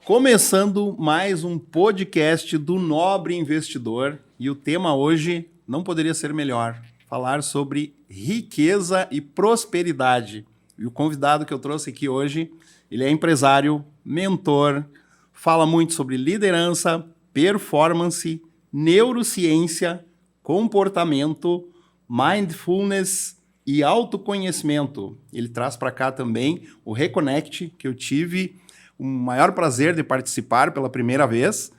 Começando mais um podcast do Nobre Investidor e o tema hoje não poderia ser melhor, falar sobre riqueza e prosperidade. E o convidado que eu trouxe aqui hoje, ele é empresário, mentor, fala muito sobre liderança, performance, neurociência, comportamento, mindfulness e autoconhecimento. Ele traz para cá também o Reconnect, que eu tive o maior prazer de participar pela primeira vez.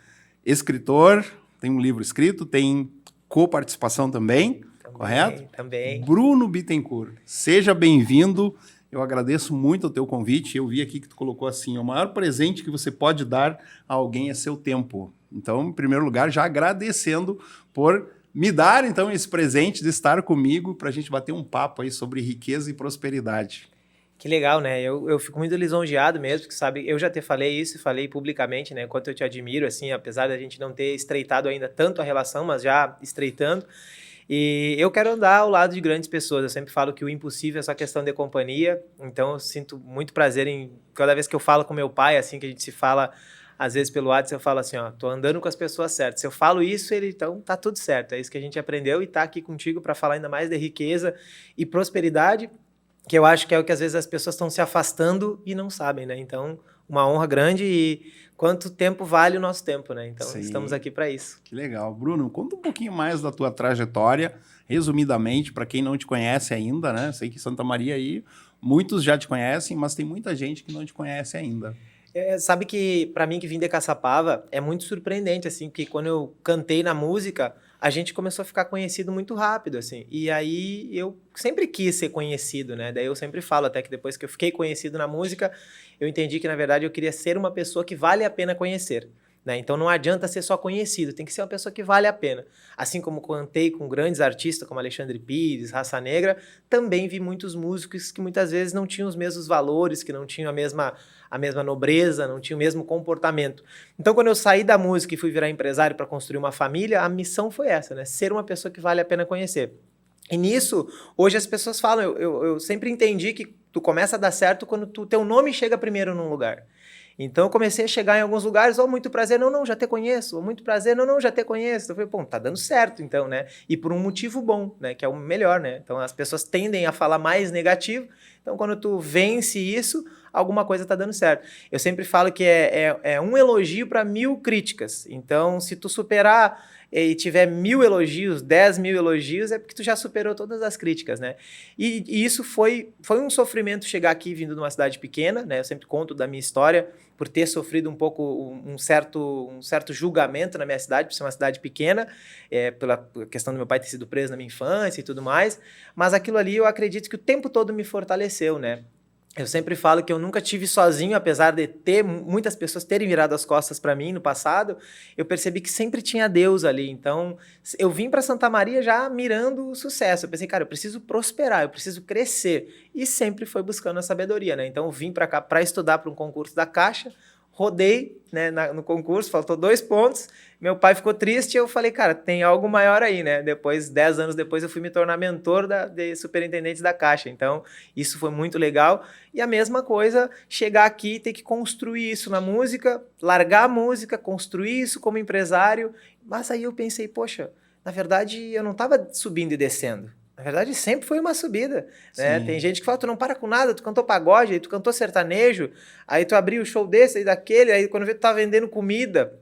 Escritor, tem um livro escrito, tem coparticipação também, correto? Também. Bruno Bittencourt, seja bem-vindo. Eu agradeço muito o teu convite. Eu vi aqui que tu colocou assim, o maior presente que você pode dar a alguém é seu tempo. Então, em primeiro lugar, já agradecendo por me dar, então, esse presente de estar comigo para a gente bater um papo aí sobre riqueza e prosperidade. Que legal, né? Eu fico muito lisonjeado mesmo, porque sabe, eu já te falei isso, falei publicamente, né? Quanto eu te admiro, assim, apesar da gente não ter estreitado ainda tanto a relação, mas já estreitando. E eu quero andar ao lado de grandes pessoas. Eu sempre falo que o impossível é só questão de companhia. Então, eu sinto muito prazer em... Cada vez que eu falo com meu pai, assim, que a gente se fala, às vezes pelo WhatsApp, eu falo assim, ó, tô andando com as pessoas certas. Se eu falo isso, então tá tudo certo. É isso que a gente aprendeu e tá aqui contigo para falar ainda mais de riqueza e prosperidade, que eu acho que é o que às vezes as pessoas estão se afastando e não sabem, né? Então, uma honra grande e quanto tempo vale o nosso tempo, né? Então, Sim. Estamos aqui para isso. Que legal. Bruno, conta um pouquinho mais da tua trajetória, resumidamente, para quem não te conhece ainda, né? Sei que Santa Maria aí, muitos já te conhecem, mas tem muita gente que não te conhece ainda. Sabe que, para mim, que vim de Caçapava, é muito surpreendente, assim, porque quando eu cantei na música, a gente começou a ficar conhecido muito rápido, assim. E aí, eu sempre quis ser conhecido, né? Daí eu sempre falo, até que depois que eu fiquei conhecido na música, eu entendi que, na verdade, eu queria ser uma pessoa que vale a pena conhecer. Né? Então não adianta ser só conhecido, tem que ser uma pessoa que vale a pena. Assim como cantei com grandes artistas como Alexandre Pires, Raça Negra, também vi muitos músicos que muitas vezes não tinham os mesmos valores, que não tinham a mesma nobreza, não tinham o mesmo comportamento. Então quando eu saí da música e fui virar empresário para construir uma família, a missão foi essa, né? Ser uma pessoa que vale a pena conhecer. E nisso, hoje as pessoas falam, eu sempre entendi que tu começa a dar certo quando teu nome chega primeiro num lugar. Então eu comecei a chegar em alguns lugares, muito prazer, não, já te conheço, muito prazer, não, já te conheço. Eu falei, pô, tá dando certo então, né? E por um motivo bom, né? Que é o melhor, né? Então as pessoas tendem a falar mais negativo, então quando tu vence isso, alguma coisa tá dando certo. Eu sempre falo que é um elogio para 1000 críticas. Então se tu superar e tiver 1000 elogios, 10.000 elogios, é porque tu já superou todas as críticas, né? E isso foi um sofrimento chegar aqui vindo de uma cidade pequena, né? Eu sempre conto da minha história, por ter sofrido um pouco um certo julgamento na minha cidade, por ser uma cidade pequena, pela questão do meu pai ter sido preso na minha infância e tudo mais, mas aquilo ali eu acredito que o tempo todo me fortaleceu, né? Eu sempre falo que eu nunca tive sozinho, apesar de ter muitas pessoas terem virado as costas para mim no passado, eu percebi que sempre tinha Deus ali. Então, eu vim para Santa Maria já mirando o sucesso. Eu pensei, cara, eu preciso prosperar, eu preciso crescer. E sempre foi buscando a sabedoria, né? Então, eu vim para cá para estudar para um concurso da Caixa, rodei, né, no concurso, faltou 2 pontos, meu pai ficou triste e eu falei, cara, tem algo maior aí, né? Depois, 10 anos depois, eu fui me tornar mentor de superintendentes da Caixa, então isso foi muito legal. E a mesma coisa, chegar aqui e ter que construir isso na música, largar a música, construir isso como empresário, mas aí eu pensei, poxa, na verdade eu não estava subindo e descendo. Na verdade, sempre foi uma subida, né? Tem gente que fala, tu não para com nada, tu cantou pagode, aí tu cantou sertanejo, aí tu abriu o show desse, aí daquele, aí quando eu vi tu tava vendendo comida,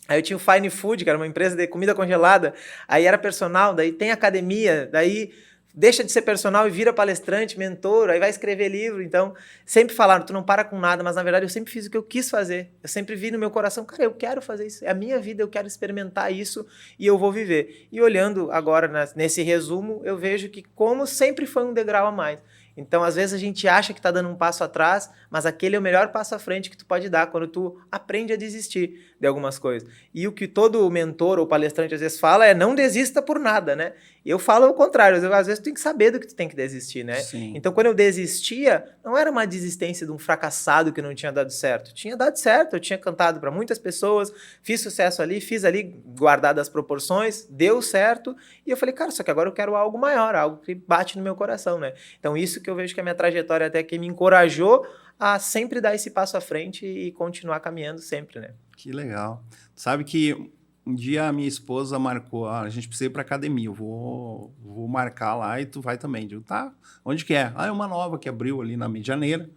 aí eu tinha o Fine Food, que era uma empresa de comida congelada, aí era personal, daí tem academia, daí deixa de ser personal e vira palestrante, mentor, aí vai escrever livro. Então, sempre falaram, tu não para com nada, mas na verdade eu sempre fiz o que eu quis fazer. Eu sempre vi no meu coração, cara, eu quero fazer isso, é a minha vida, eu quero experimentar isso e eu vou viver. E olhando agora nesse resumo, eu vejo que como sempre foi um degrau a mais. Então, às vezes a gente acha que está dando um passo atrás, mas aquele é o melhor passo à frente que tu pode dar quando tu aprende a desistir de algumas coisas. E o que todo mentor ou palestrante às vezes fala é não desista por nada, né? E eu falo o contrário, às vezes tu tem que saber do que tu tem que desistir, né? Sim. Então, quando eu desistia, não era uma desistência de um fracassado que não tinha dado certo. Tinha dado certo, eu tinha cantado para muitas pessoas, fiz sucesso ali, fiz ali, guardado as proporções, deu certo. E eu falei, cara, só que agora eu quero algo maior, algo que bate no meu coração, né? Então, isso que eu vejo que a minha trajetória até que me encorajou a sempre dar esse passo à frente e continuar caminhando sempre, né? Que legal. Sabe que um dia a minha esposa marcou, a gente precisa ir para academia, eu vou marcar lá e tu vai também. Eu digo, tá, onde que é? É uma nova que abriu ali na Medianeira.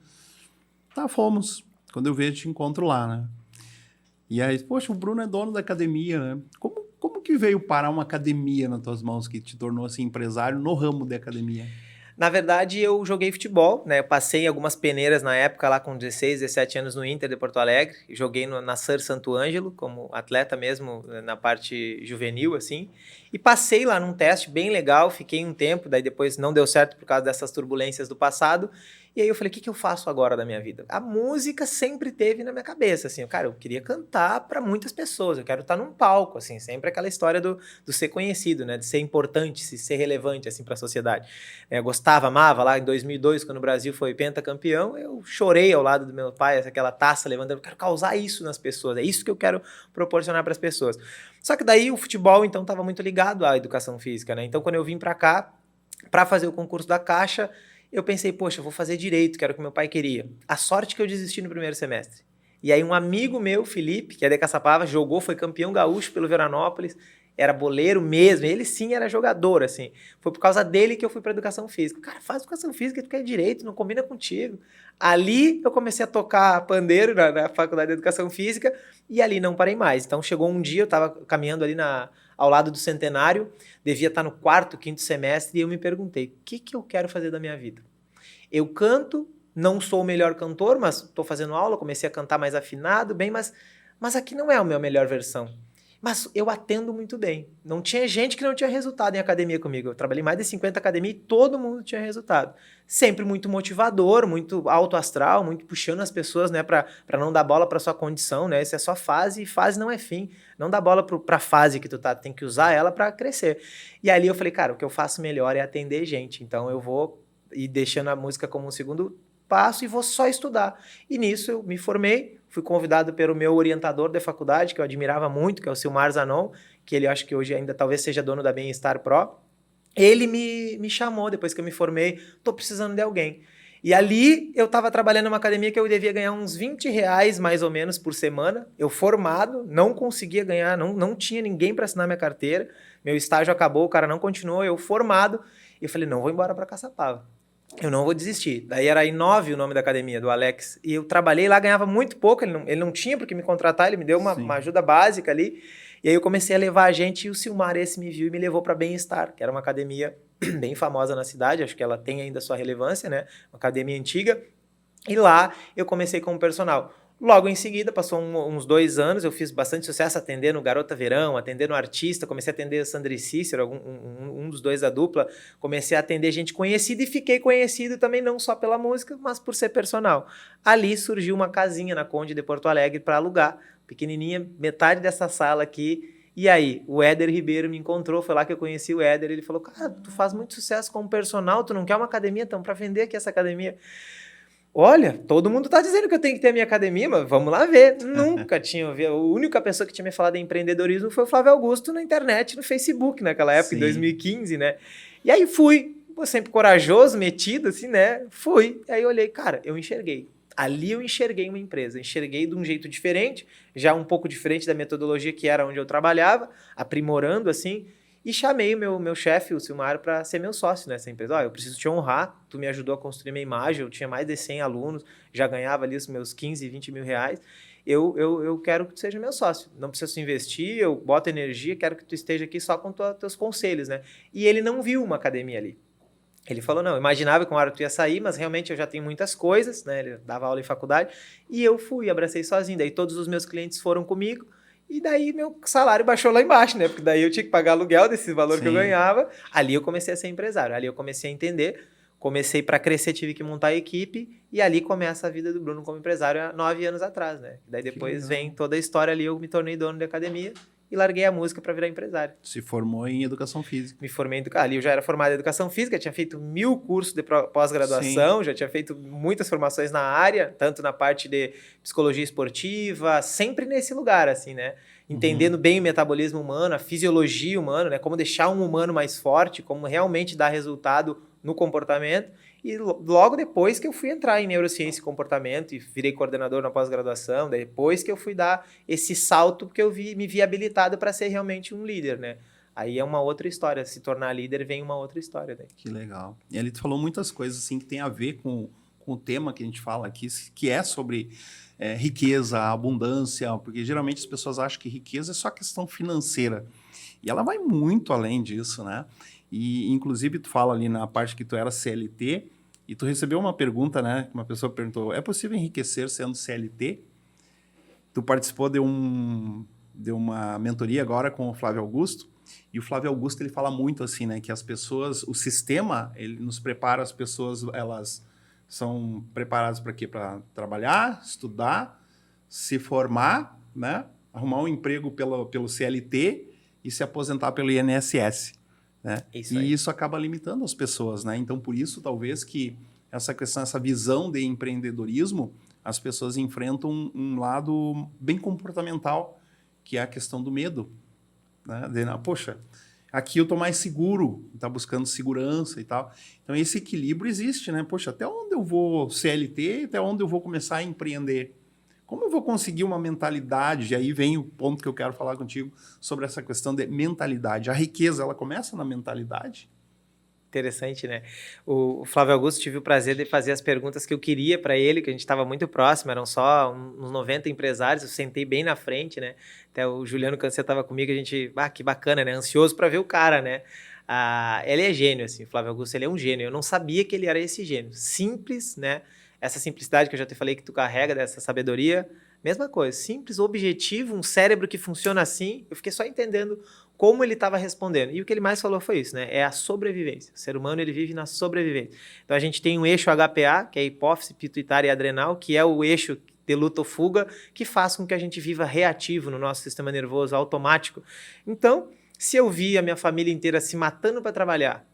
Tá, fomos. Quando eu vejo, te encontro lá, né? E aí, poxa, o Bruno é dono da academia, né? Como que veio parar uma academia nas tuas mãos que te tornou, assim, empresário no ramo de academia? Na verdade, eu joguei futebol, né? Eu passei algumas peneiras na época, lá com 16, 17 anos no Inter de Porto Alegre. Joguei na SAR Santo Ângelo, como atleta mesmo, na parte juvenil, assim. E passei lá num teste bem legal, fiquei um tempo, daí depois não deu certo por causa dessas turbulências do passado. E aí eu falei, o que eu faço agora da minha vida? A música sempre teve na minha cabeça, assim. Cara, eu queria cantar para muitas pessoas, eu quero estar num palco, assim. Sempre aquela história do ser conhecido, né? De ser importante, de ser relevante, assim, para a sociedade. Eu gostava, amava, lá em 2002, quando o Brasil foi pentacampeão, eu chorei ao lado do meu pai, aquela taça levantando, eu quero causar isso nas pessoas, é isso que eu quero proporcionar para as pessoas. Só que daí o futebol, então, estava muito ligado à educação física, né? Então, quando eu vim para cá, para fazer o concurso da Caixa, eu pensei, poxa, eu vou fazer direito, que era o que meu pai queria. A sorte que eu desisti no primeiro semestre. E aí um amigo meu, Felipe, que é de Caçapava, jogou, foi campeão gaúcho pelo Veranópolis, era boleiro mesmo, ele sim era jogador, assim. Foi por causa dele que eu fui para educação física. Cara, faz educação física, tu quer direito, não combina contigo. Ali eu comecei a tocar pandeiro na faculdade de educação física e ali não parei mais. Então chegou um dia, eu estava caminhando ali ao lado do Centenário, devia estar no quarto, quinto semestre, e eu me perguntei, o que eu quero fazer da minha vida? Eu canto, não sou o melhor cantor, mas estou fazendo aula, comecei a cantar mais afinado, bem, mas aqui não é a minha melhor versão. Mas eu atendo muito bem. Não tinha gente que não tinha resultado em academia comigo. Eu trabalhei mais de 50 academias e todo mundo tinha resultado. Sempre muito motivador, muito alto astral, muito puxando as pessoas, né, para não dar bola para sua condição, né? Isso é só fase e fase não é fim. Não dá bola para a fase que tu tá, tem que usar ela para crescer. E ali eu falei, cara, o que eu faço melhor é atender gente. Então eu vou ir deixando a música como um segundo passo e vou só estudar. E nisso eu me formei, fui convidado pelo meu orientador da faculdade, que eu admirava muito, que é o Silmar Zanon, que ele acho que hoje ainda talvez seja dono da Bem-Estar Pro. Ele me chamou depois que eu me formei, tô precisando de alguém. E ali eu estava trabalhando numa academia que eu devia ganhar uns R$ 20 mais ou menos por semana. Eu formado, não conseguia ganhar, não tinha ninguém para assinar minha carteira. Meu estágio acabou, o cara não continuou, eu formado. E eu falei, não vou embora para Caçapava. Eu não vou desistir. Daí era I9 o nome da academia, do Alex. E eu trabalhei lá, ganhava muito pouco. Ele não tinha porque me contratar, ele me deu uma ajuda básica ali. E aí eu comecei a levar a gente e o Silmar, esse me viu e me levou para Bem-Estar, que era uma academia bem famosa na cidade. Acho que ela tem ainda sua relevância, né? Uma academia antiga. E lá eu comecei como personal. Logo em seguida, passou uns 2 anos, eu fiz bastante sucesso atendendo Garota Verão, atendendo artista, comecei a atender Sandra e Cícero, um dos dois da dupla, comecei a atender gente conhecida e fiquei conhecido também não só pela música, mas por ser personal. Ali surgiu uma casinha na Conde de Porto Alegre para alugar, pequenininha, metade dessa sala aqui. E aí, o Éder Ribeiro me encontrou, foi lá que eu conheci o Éder, ele falou, cara, tu faz muito sucesso como personal, tu não quer uma academia? Então, para vender aqui essa academia... Olha, todo mundo tá dizendo que eu tenho que ter a minha academia, mas vamos lá ver. Nunca tinha ouvido. A única pessoa que tinha me falado em empreendedorismo foi o Flávio Augusto na internet, no Facebook, naquela época, em 2015, né? E aí fui, sempre corajoso, metido, assim, né? Fui. Aí eu olhei, cara, eu enxerguei. Ali eu enxerguei uma empresa, enxerguei de um jeito diferente, já um pouco diferente da metodologia que era onde eu trabalhava, aprimorando, assim, e chamei o meu chefe, o Silmar, para ser meu sócio nessa empresa. Eu preciso te honrar, tu me ajudou a construir minha imagem, eu tinha mais de 100 alunos, já ganhava ali os meus 15, 20 mil reais. Eu quero que tu seja meu sócio. Não preciso investir, eu boto energia, quero que tu esteja aqui só com teus conselhos, né? E ele não viu uma academia ali. Ele falou, não, imaginava que uma hora tu ia sair, mas realmente eu já tenho muitas coisas, né? Ele dava aula em faculdade, e eu fui, abracei sozinho. Daí todos os meus clientes foram comigo, e daí meu salário baixou lá embaixo, né? Porque daí eu tinha que pagar aluguel desse valor que eu ganhava. Ali eu comecei a ser empresário, ali eu comecei a entender. Comecei para crescer, tive que montar a equipe, e ali começa a vida do Bruno como empresário há 9 anos atrás, né? Daí depois vem toda a história ali, eu me tornei dono de academia e larguei a música para virar empresário. Se formou em educação física. Me formei ali, eu já era formado em educação física, tinha feito 1000 cursos de pós-graduação, já tinha feito muitas formações na área, tanto na parte de psicologia esportiva, sempre nesse lugar, assim, né? Entendendo bem o metabolismo humano, a fisiologia humana, né? Como deixar um humano mais forte, como realmente dar resultado no comportamento. E logo depois que eu fui entrar em neurociência e comportamento e virei coordenador na pós-graduação, depois que eu fui dar esse salto, porque eu me vi habilitado para ser realmente um líder, né? Aí é uma outra história, se tornar líder vem uma outra história. Né? Que legal. E ali tu falou muitas coisas assim que tem a ver com o tema que a gente fala aqui, que é sobre riqueza, abundância, porque geralmente as pessoas acham que riqueza é só questão financeira. E ela vai muito além disso, né? E, inclusive, tu fala ali na parte que tu era CLT, e tu recebeu uma pergunta, né? Uma pessoa perguntou, é possível enriquecer sendo CLT? Tu participou de uma mentoria agora com o Flávio Augusto, e o Flávio Augusto, ele fala muito assim, né? Que as pessoas, o sistema, ele nos prepara, as pessoas, elas são preparadas para quê? Para trabalhar, estudar, se formar, né? Arrumar um emprego pelo CLT e se aposentar pelo INSS. Né? E isso acaba limitando as pessoas. Né? Então, por isso, talvez, que essa questão, essa visão de empreendedorismo, as pessoas enfrentam um lado bem comportamental, que é a questão do medo. Né? Poxa, aqui eu estou mais seguro, está buscando segurança e tal. Então, esse equilíbrio existe. Né? Poxa, até onde eu vou CLT, até onde eu vou começar a empreender? Como eu vou conseguir uma mentalidade? E aí vem o ponto que eu quero falar contigo sobre essa questão de mentalidade. A riqueza, ela começa na mentalidade? Interessante, né? O Flávio Augusto, tive o prazer de fazer as perguntas que eu queria para ele, que a gente estava muito próximo, eram só uns 90 empresários, eu sentei bem na frente, né? Até o Juliano Cancê estava comigo, a gente, que bacana, né? Ansioso para ver o cara, né? Ele é gênio, assim, o Flávio Augusto, ele é um gênio. Eu não sabia que ele era esse gênio. Simples, né? Essa simplicidade que eu já te falei que tu carrega, dessa sabedoria, mesma coisa, simples, objetivo, um cérebro que funciona assim. Eu fiquei só entendendo como ele estava respondendo. E o que ele mais falou foi isso, né? É a sobrevivência. O ser humano, ele vive na sobrevivência. Então, a gente tem um eixo HPA, que é a hipófise pituitária e adrenal, que é o eixo de luta ou fuga, que faz com que a gente viva reativo no nosso sistema nervoso automático. Então, se eu vi a minha família inteira se matando para trabalhar,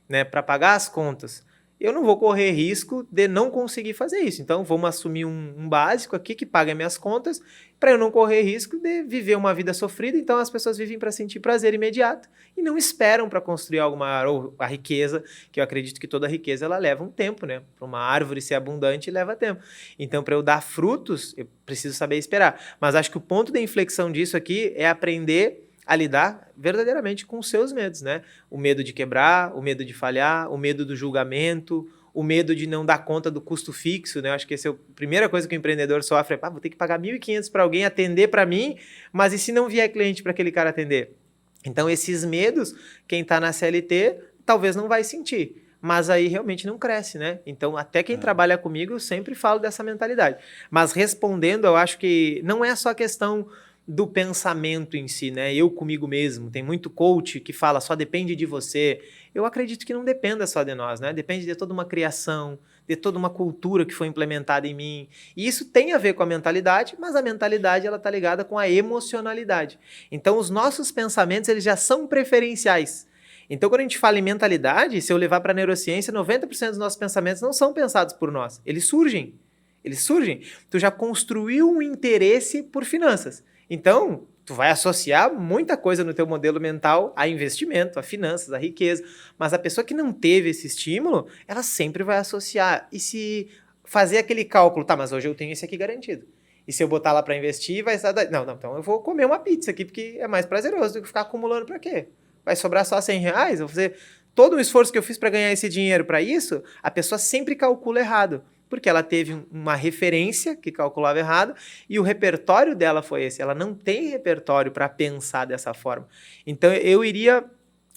né, para pagar as contas, eu não vou correr risco de não conseguir fazer isso. Então, vamos assumir um básico aqui que paga minhas contas, para eu não correr risco de viver uma vida sofrida. Então, as pessoas vivem para sentir prazer imediato e não esperam para construir algo maior, ou a riqueza, que eu acredito que toda riqueza ela leva um tempo, né? Para uma árvore ser abundante, leva tempo. Então, para eu dar frutos, eu preciso saber esperar. Mas acho que o ponto da inflexão disso aqui é aprender a lidar verdadeiramente com os seus medos, né? O medo de quebrar, o medo de falhar, o medo do julgamento, o medo de não dar conta do custo fixo, né? Eu acho que essa é a primeira coisa que o empreendedor sofre, vou ter que pagar 1.500 para alguém atender para mim, mas e se não vier cliente para aquele cara atender? Então, esses medos, quem está na CLT talvez não vai sentir, mas aí realmente não cresce, né? Então, até quem trabalha comigo, eu sempre falo dessa mentalidade. Mas respondendo, eu acho que não é só questão do pensamento em si, né? Eu comigo mesmo. Tem muito coach que fala só depende de você. Eu acredito que não dependa só de nós, né? Depende de toda uma criação, de toda uma cultura que foi implementada em mim. E isso tem a ver com a mentalidade, mas a mentalidade ela tá ligada com a emocionalidade. Então, os nossos pensamentos eles já são preferenciais. Então, quando a gente fala em mentalidade, se eu levar para a neurociência, 90% dos nossos pensamentos não são pensados por nós. Eles surgem. Eles surgem. Tu já construiu um interesse por finanças. Então, tu vai associar muita coisa no teu modelo mental a investimento, a finanças, a riqueza. Mas a pessoa que não teve esse estímulo, ela sempre vai associar. E se fazer aquele cálculo, tá, mas hoje eu tenho esse aqui garantido. E se eu botar lá para investir, vai estar... Não, então eu vou comer uma pizza aqui, porque é mais prazeroso do que ficar acumulando para quê? Vai sobrar só R$100? Eu vou fazer todo o esforço que eu fiz para ganhar esse dinheiro para isso, a pessoa sempre calcula errado. Porque ela teve uma referência que calculava errado e o repertório dela foi esse. Ela não tem repertório para pensar dessa forma. Então, eu iria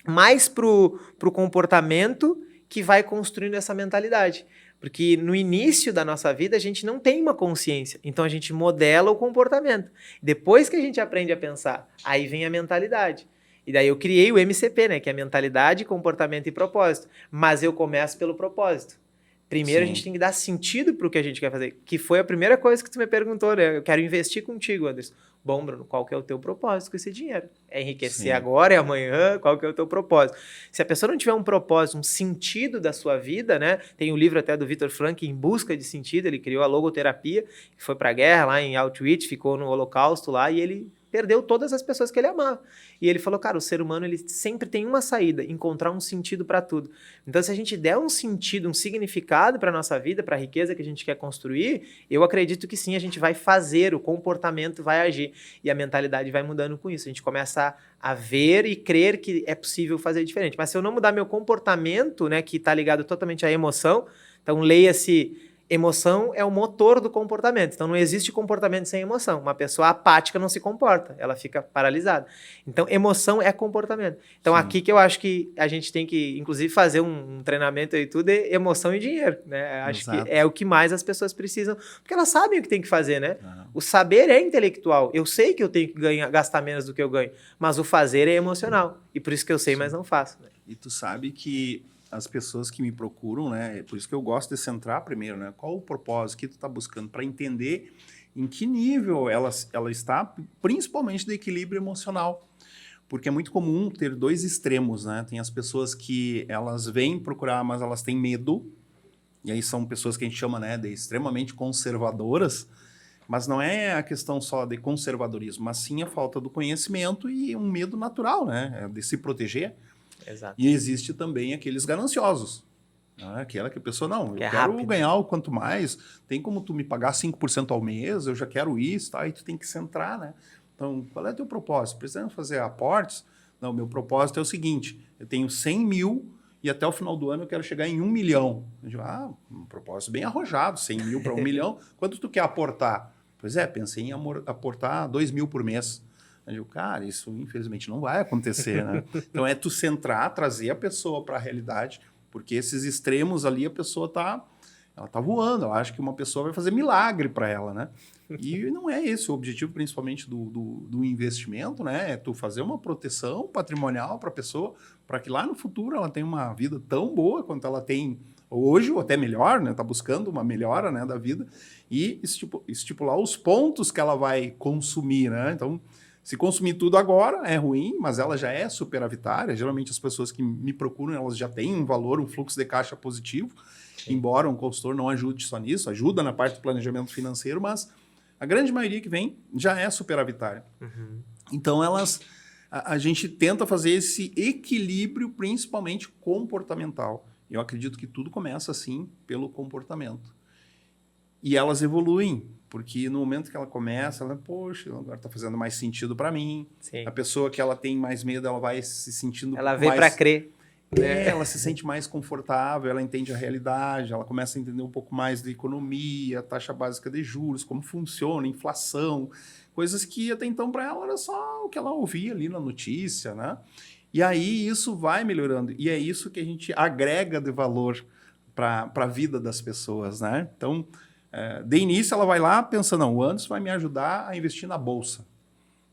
mais pro comportamento que vai construindo essa mentalidade. Porque no início da nossa vida, a gente não tem uma consciência. Então, a gente modela o comportamento. Depois que a gente aprende a pensar, aí vem a mentalidade. E daí eu criei o MCP, né? Que é mentalidade, comportamento e propósito. Mas eu começo pelo propósito. Primeiro, Sim. A gente tem que dar sentido para o que a gente quer fazer, que foi a primeira coisa que tu me perguntou, né? Eu quero investir contigo, Anderson. Bom, Bruno, qual que é o teu propósito com esse dinheiro? É enriquecer Sim. agora, é amanhã? Qual que é o teu propósito? Se a pessoa não tiver um propósito, um sentido da sua vida, né? Tem um livro até do Viktor Frankl, Em Busca de Sentido, ele criou a logoterapia, que foi para a guerra lá em Auschwitz, ficou no Holocausto lá e ele perdeu todas as pessoas que ele amava. E ele falou, cara, o ser humano ele sempre tem uma saída, encontrar um sentido para tudo. Então, se a gente der um sentido, um significado para nossa vida, para a riqueza que a gente quer construir, eu acredito que sim, a gente vai fazer, o comportamento vai agir. E a mentalidade vai mudando com isso. A gente começa a ver e crer que é possível fazer diferente. Mas se eu não mudar meu comportamento, né, que está ligado totalmente à emoção, então leia-se... Emoção é o motor do comportamento. Então, não existe comportamento sem emoção. Uma pessoa apática não se comporta, ela fica paralisada. Então, emoção é comportamento. Então, aqui que eu acho que a gente tem que, inclusive, fazer um treinamento e tudo, é emoção e dinheiro, né? Acho que é o que mais as pessoas precisam, porque elas sabem o que tem que fazer, né? O saber é intelectual. Eu sei que eu tenho que gastar menos do que eu ganho, mas o fazer é emocional. E por isso que eu sei, mas não faço. Né? E tu sabe que as pessoas que me procuram, né? Por isso que eu gosto de centrar primeiro, né? Qual o propósito que tu está buscando para entender em que nível ela está, principalmente do equilíbrio emocional. Porque é muito comum ter dois extremos, né? Tem as pessoas que elas vêm procurar, mas elas têm medo. E aí são pessoas que a gente chama, né, de extremamente conservadoras. Mas não é a questão só de conservadorismo, mas sim a falta do conhecimento e um medo natural, né? De se proteger. Exato. E existe também aqueles gananciosos. Né? Aquela que a pessoa, não, que eu quero ganhar o quanto mais, tem como tu me pagar 5% ao mês, eu já quero isso, tá? E tu tem que centrar, né? Então, qual é o teu propósito? Precisamos fazer aportes? Não, meu propósito é o seguinte, eu tenho 100 mil e até o final do ano eu quero chegar em 1 milhão. Eu digo, um propósito bem arrojado, 100 mil para 1 milhão, quanto tu quer aportar? Pois é, pensei em aportar 2 mil por mês. Eu digo, cara, isso infelizmente não vai acontecer, né? Então é tu centrar, trazer a pessoa para a realidade, porque esses extremos ali a pessoa ela tá voando, ela acha que uma pessoa vai fazer milagre para ela, né? E não é esse o objetivo, principalmente do investimento, né? É tu fazer uma proteção patrimonial para a pessoa, para que lá no futuro ela tenha uma vida tão boa quanto ela tem hoje, ou até melhor, né? Tá buscando uma melhora, né, da vida, e estipular os pontos que ela vai consumir, né? Então, se consumir tudo agora é ruim, mas ela já é superavitária. Geralmente as pessoas que me procuram, elas já têm um valor, um fluxo de caixa positivo, embora um consultor não ajude só nisso, ajuda na parte do planejamento financeiro, mas a grande maioria que vem já é superavitária. Então, a gente tenta fazer esse equilíbrio, principalmente comportamental. Eu acredito que tudo começa, assim, pelo comportamento. E elas evoluem, porque no momento que ela começa, poxa, agora está fazendo mais sentido para mim. Sim. A pessoa que ela tem mais medo, ela vai se sentindo ela vê para crer. Ela se sente mais confortável, ela entende a realidade, ela começa a entender um pouco mais de economia, taxa básica de juros, como funciona, inflação, coisas que até então para ela era só o que ela ouvia ali na notícia, né? E aí isso vai melhorando, e é isso que a gente agrega de valor para a vida das pessoas, né? Então, de início, ela vai lá pensando, não, o Anderson vai me ajudar a investir na bolsa.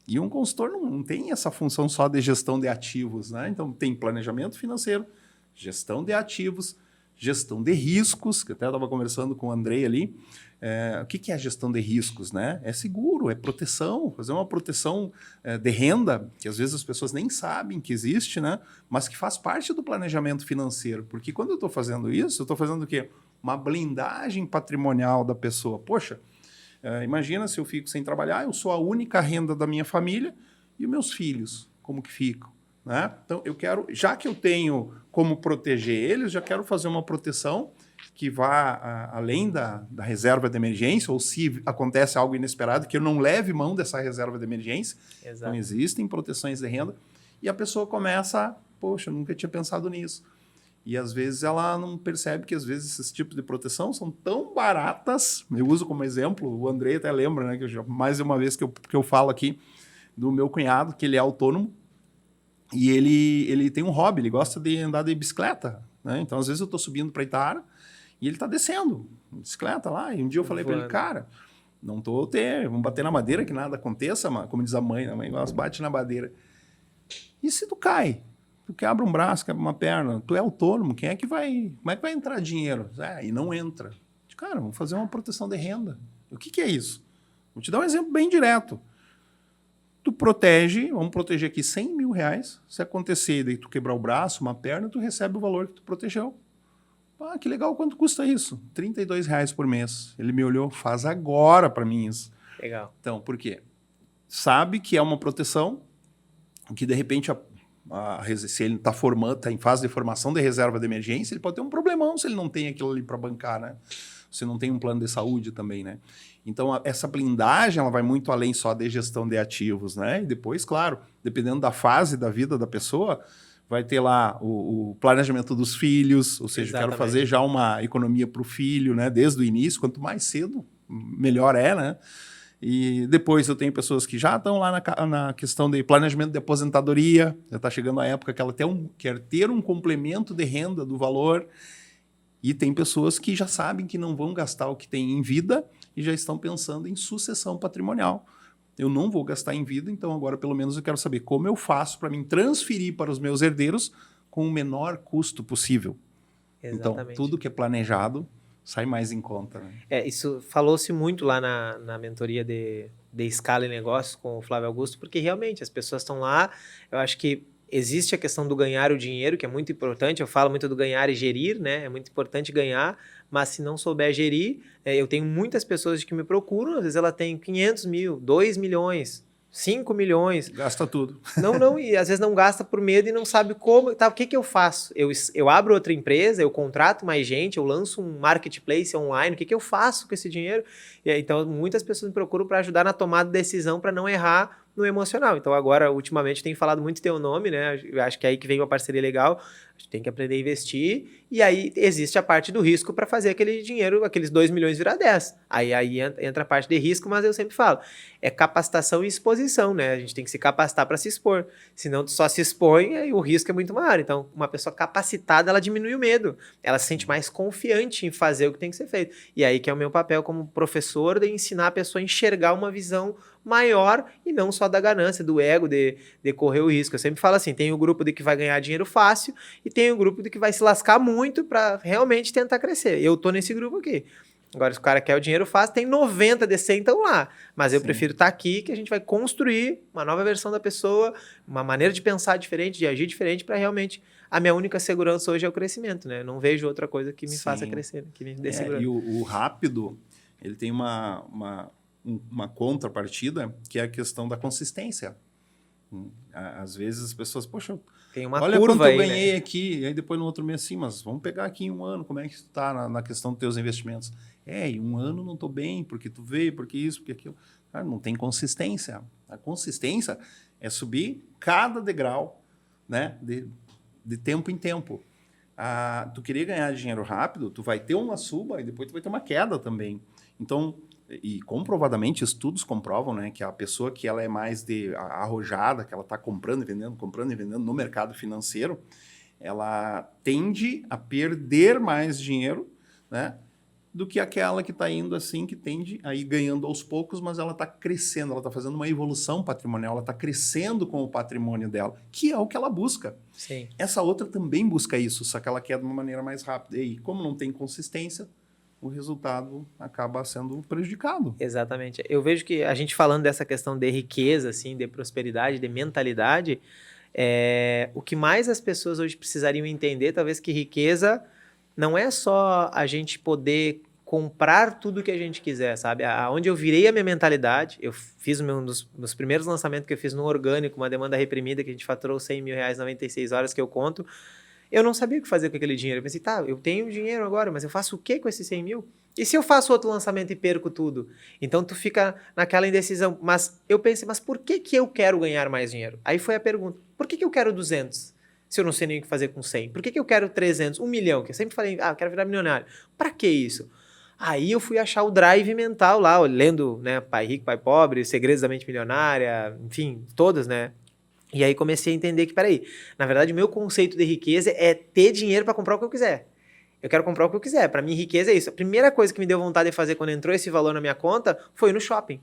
E um consultor não tem essa função só de gestão de ativos, né? Então, tem planejamento financeiro, gestão de ativos, gestão de riscos, que até eu estava conversando com o Andrei ali. O que é gestão de riscos, né? É seguro, é proteção, fazer uma proteção de renda, que às vezes as pessoas nem sabem que existe, né? Mas que faz parte do planejamento financeiro. Porque quando eu estou fazendo isso, eu estou fazendo o quê? Uma blindagem patrimonial da pessoa. Poxa, imagina se eu fico sem trabalhar, eu sou a única renda da minha família e os meus filhos, como que ficam? Né? Então, eu quero, já que eu tenho como proteger eles, já quero fazer uma proteção que vá além da reserva de emergência, ou se acontece algo inesperado, que eu não leve mão dessa reserva de emergência. Exato. Então, existem proteções de renda e a pessoa começa, poxa, eu nunca tinha pensado nisso. E às vezes ela não percebe que às vezes esses tipos de proteção são tão baratas. Eu uso como exemplo, o Andrei até lembra, né, que eu já, mais de uma vez que eu falo aqui do meu cunhado, que ele é autônomo e ele tem um hobby, ele gosta de andar de bicicleta, né? Então às vezes eu estou subindo para Itara e ele está descendo bicicleta lá. E um dia eu falei para ele, cara, não vamos bater na madeira que nada aconteça, como diz a mãe gosta, bate na madeira. E se tu cai? Tu quebra um braço, quebra uma perna, tu é autônomo, como é que vai entrar dinheiro? E não entra. Cara, vamos fazer uma proteção de renda. O que é isso? Vou te dar um exemplo bem direto. Tu protege, vamos proteger aqui 100 mil reais, se acontecer daí tu quebrar o braço, uma perna, tu recebe o valor que tu protegeu. Que legal, quanto custa isso? R$32 por mês. Ele me olhou, faz agora para mim isso. Legal. Então, por quê? sabe que é uma proteção, que de repente se ele está tá em fase de formação de reserva de emergência, ele pode ter um problemão se ele não tem aquilo ali para bancar, né? Se não tem um plano de saúde também, né? Então, essa blindagem ela vai muito além só de gestão de ativos, né? E depois, claro, dependendo da fase da vida da pessoa, vai ter lá o planejamento dos filhos, ou seja, eu quero fazer já uma economia para o filho, né? Desde o início, quanto mais cedo, melhor é, né? E depois eu tenho pessoas que já estão lá na questão de planejamento de aposentadoria, já está chegando a época que ela quer ter um complemento de renda do valor, e tem pessoas que já sabem que não vão gastar o que tem em vida e já estão pensando em sucessão patrimonial. Eu não vou gastar em vida, então agora pelo menos eu quero saber como eu faço para me transferir para os meus herdeiros com o menor custo possível. Exatamente. Então, tudo que é planejado sai mais em conta. Né? Isso falou-se muito lá na mentoria de escala e negócios com o Flávio Augusto, porque realmente as pessoas estão lá, eu acho que existe a questão do ganhar o dinheiro, que é muito importante, eu falo muito do ganhar e gerir, né? É muito importante ganhar, mas se não souber gerir, eu tenho muitas pessoas que me procuram, às vezes ela tem 500 mil, 2 milhões, 5 milhões. Gasta tudo. Não, e às vezes não gasta por medo e não sabe como. Tá, o que eu faço? Eu abro outra empresa, eu contrato mais gente, eu lanço um marketplace online, o que eu faço com esse dinheiro? E aí, então, muitas pessoas me procuram para ajudar na tomada de decisão para não errar no emocional. Então, agora, ultimamente, tem falado muito teu nome, né? Eu acho que é aí que vem uma parceria legal. A gente tem que aprender a investir. E aí, existe a parte do risco para fazer aquele dinheiro, aqueles 2 milhões virar 10. Aí entra a parte de risco, mas eu sempre falo, é capacitação e exposição, né? A gente tem que se capacitar para se expor. Senão, tu só se expõe e o risco é muito maior. Então, uma pessoa capacitada, ela diminui o medo. Ela se sente mais confiante em fazer o que tem que ser feito. E aí que é o meu papel como professor, de ensinar a pessoa a enxergar uma visão maior e não só da ganância, do ego, de correr o risco. Eu sempre falo assim, tem o grupo de que vai ganhar dinheiro fácil e tem o grupo de que vai se lascar muito para realmente tentar crescer. Eu tô nesse grupo aqui. Agora, se o cara quer o dinheiro fácil, tem 90 de 100 estão lá. Mas eu prefiro estar aqui, que a gente vai construir uma nova versão da pessoa, uma maneira de pensar diferente, de agir diferente, para realmente... A minha única segurança hoje é o crescimento, né? Eu não vejo outra coisa que me faça crescer, que me dê segurança. E o rápido, ele tem uma contrapartida, que é a questão da consistência. Às vezes as pessoas, poxa, tem uma olha curva quanto eu aí, ganhei né? aqui, e aí depois no outro mês, sim, mas vamos pegar aqui em um ano, como é que tu está na questão dos teus investimentos? Em um ano não estou bem, porque tu veio, porque isso, porque aquilo. Cara, não tem consistência. A consistência é subir cada degrau, né, de tempo em tempo. Tu querer ganhar dinheiro rápido, tu vai ter uma suba e depois tu vai ter uma queda também. Então, e comprovadamente, estudos comprovam, né, que a pessoa que ela é mais arrojada, que ela está comprando e vendendo no mercado financeiro, ela tende a perder mais dinheiro, né, do que aquela que está indo assim, que tende a ir ganhando aos poucos, mas ela está crescendo, ela está fazendo uma evolução patrimonial, ela está crescendo com o patrimônio dela, que é o que ela busca. Sim. Essa outra também busca isso, só que ela quer de uma maneira mais rápida. E como não tem consistência, o resultado acaba sendo prejudicado. Exatamente. Eu vejo que a gente falando dessa questão de riqueza, assim, de prosperidade, de mentalidade, o que mais as pessoas hoje precisariam entender, talvez que riqueza não é só a gente poder comprar tudo que a gente quiser, sabe? Aonde eu virei a minha mentalidade, eu fiz um dos primeiros lançamentos que eu fiz no orgânico, uma demanda reprimida, que a gente faturou 100 mil reais 96 horas, que eu conto. Eu não sabia o que fazer com aquele dinheiro. Eu pensei, tá, eu tenho dinheiro agora, mas eu faço o que com esses 100 mil? E se eu faço outro lançamento e perco tudo? Então, tu fica naquela indecisão. Mas eu pensei, mas por que eu quero ganhar mais dinheiro? Aí foi a pergunta, por que eu quero 200? Se eu não sei nem o que fazer com 100? Por que eu quero 300? 1 milhão? Que eu sempre falei, eu quero virar milionário. Pra que isso? Aí eu fui achar o drive mental lá, lendo, né, Pai Rico, Pai Pobre, Segredos da Mente Milionária, enfim, todas, né? E aí comecei a entender que, peraí, na verdade o meu conceito de riqueza é ter dinheiro para comprar o que eu quiser. Eu quero comprar o que eu quiser. Para mim, riqueza é isso. A primeira coisa que me deu vontade de fazer quando entrou esse valor na minha conta foi ir no shopping.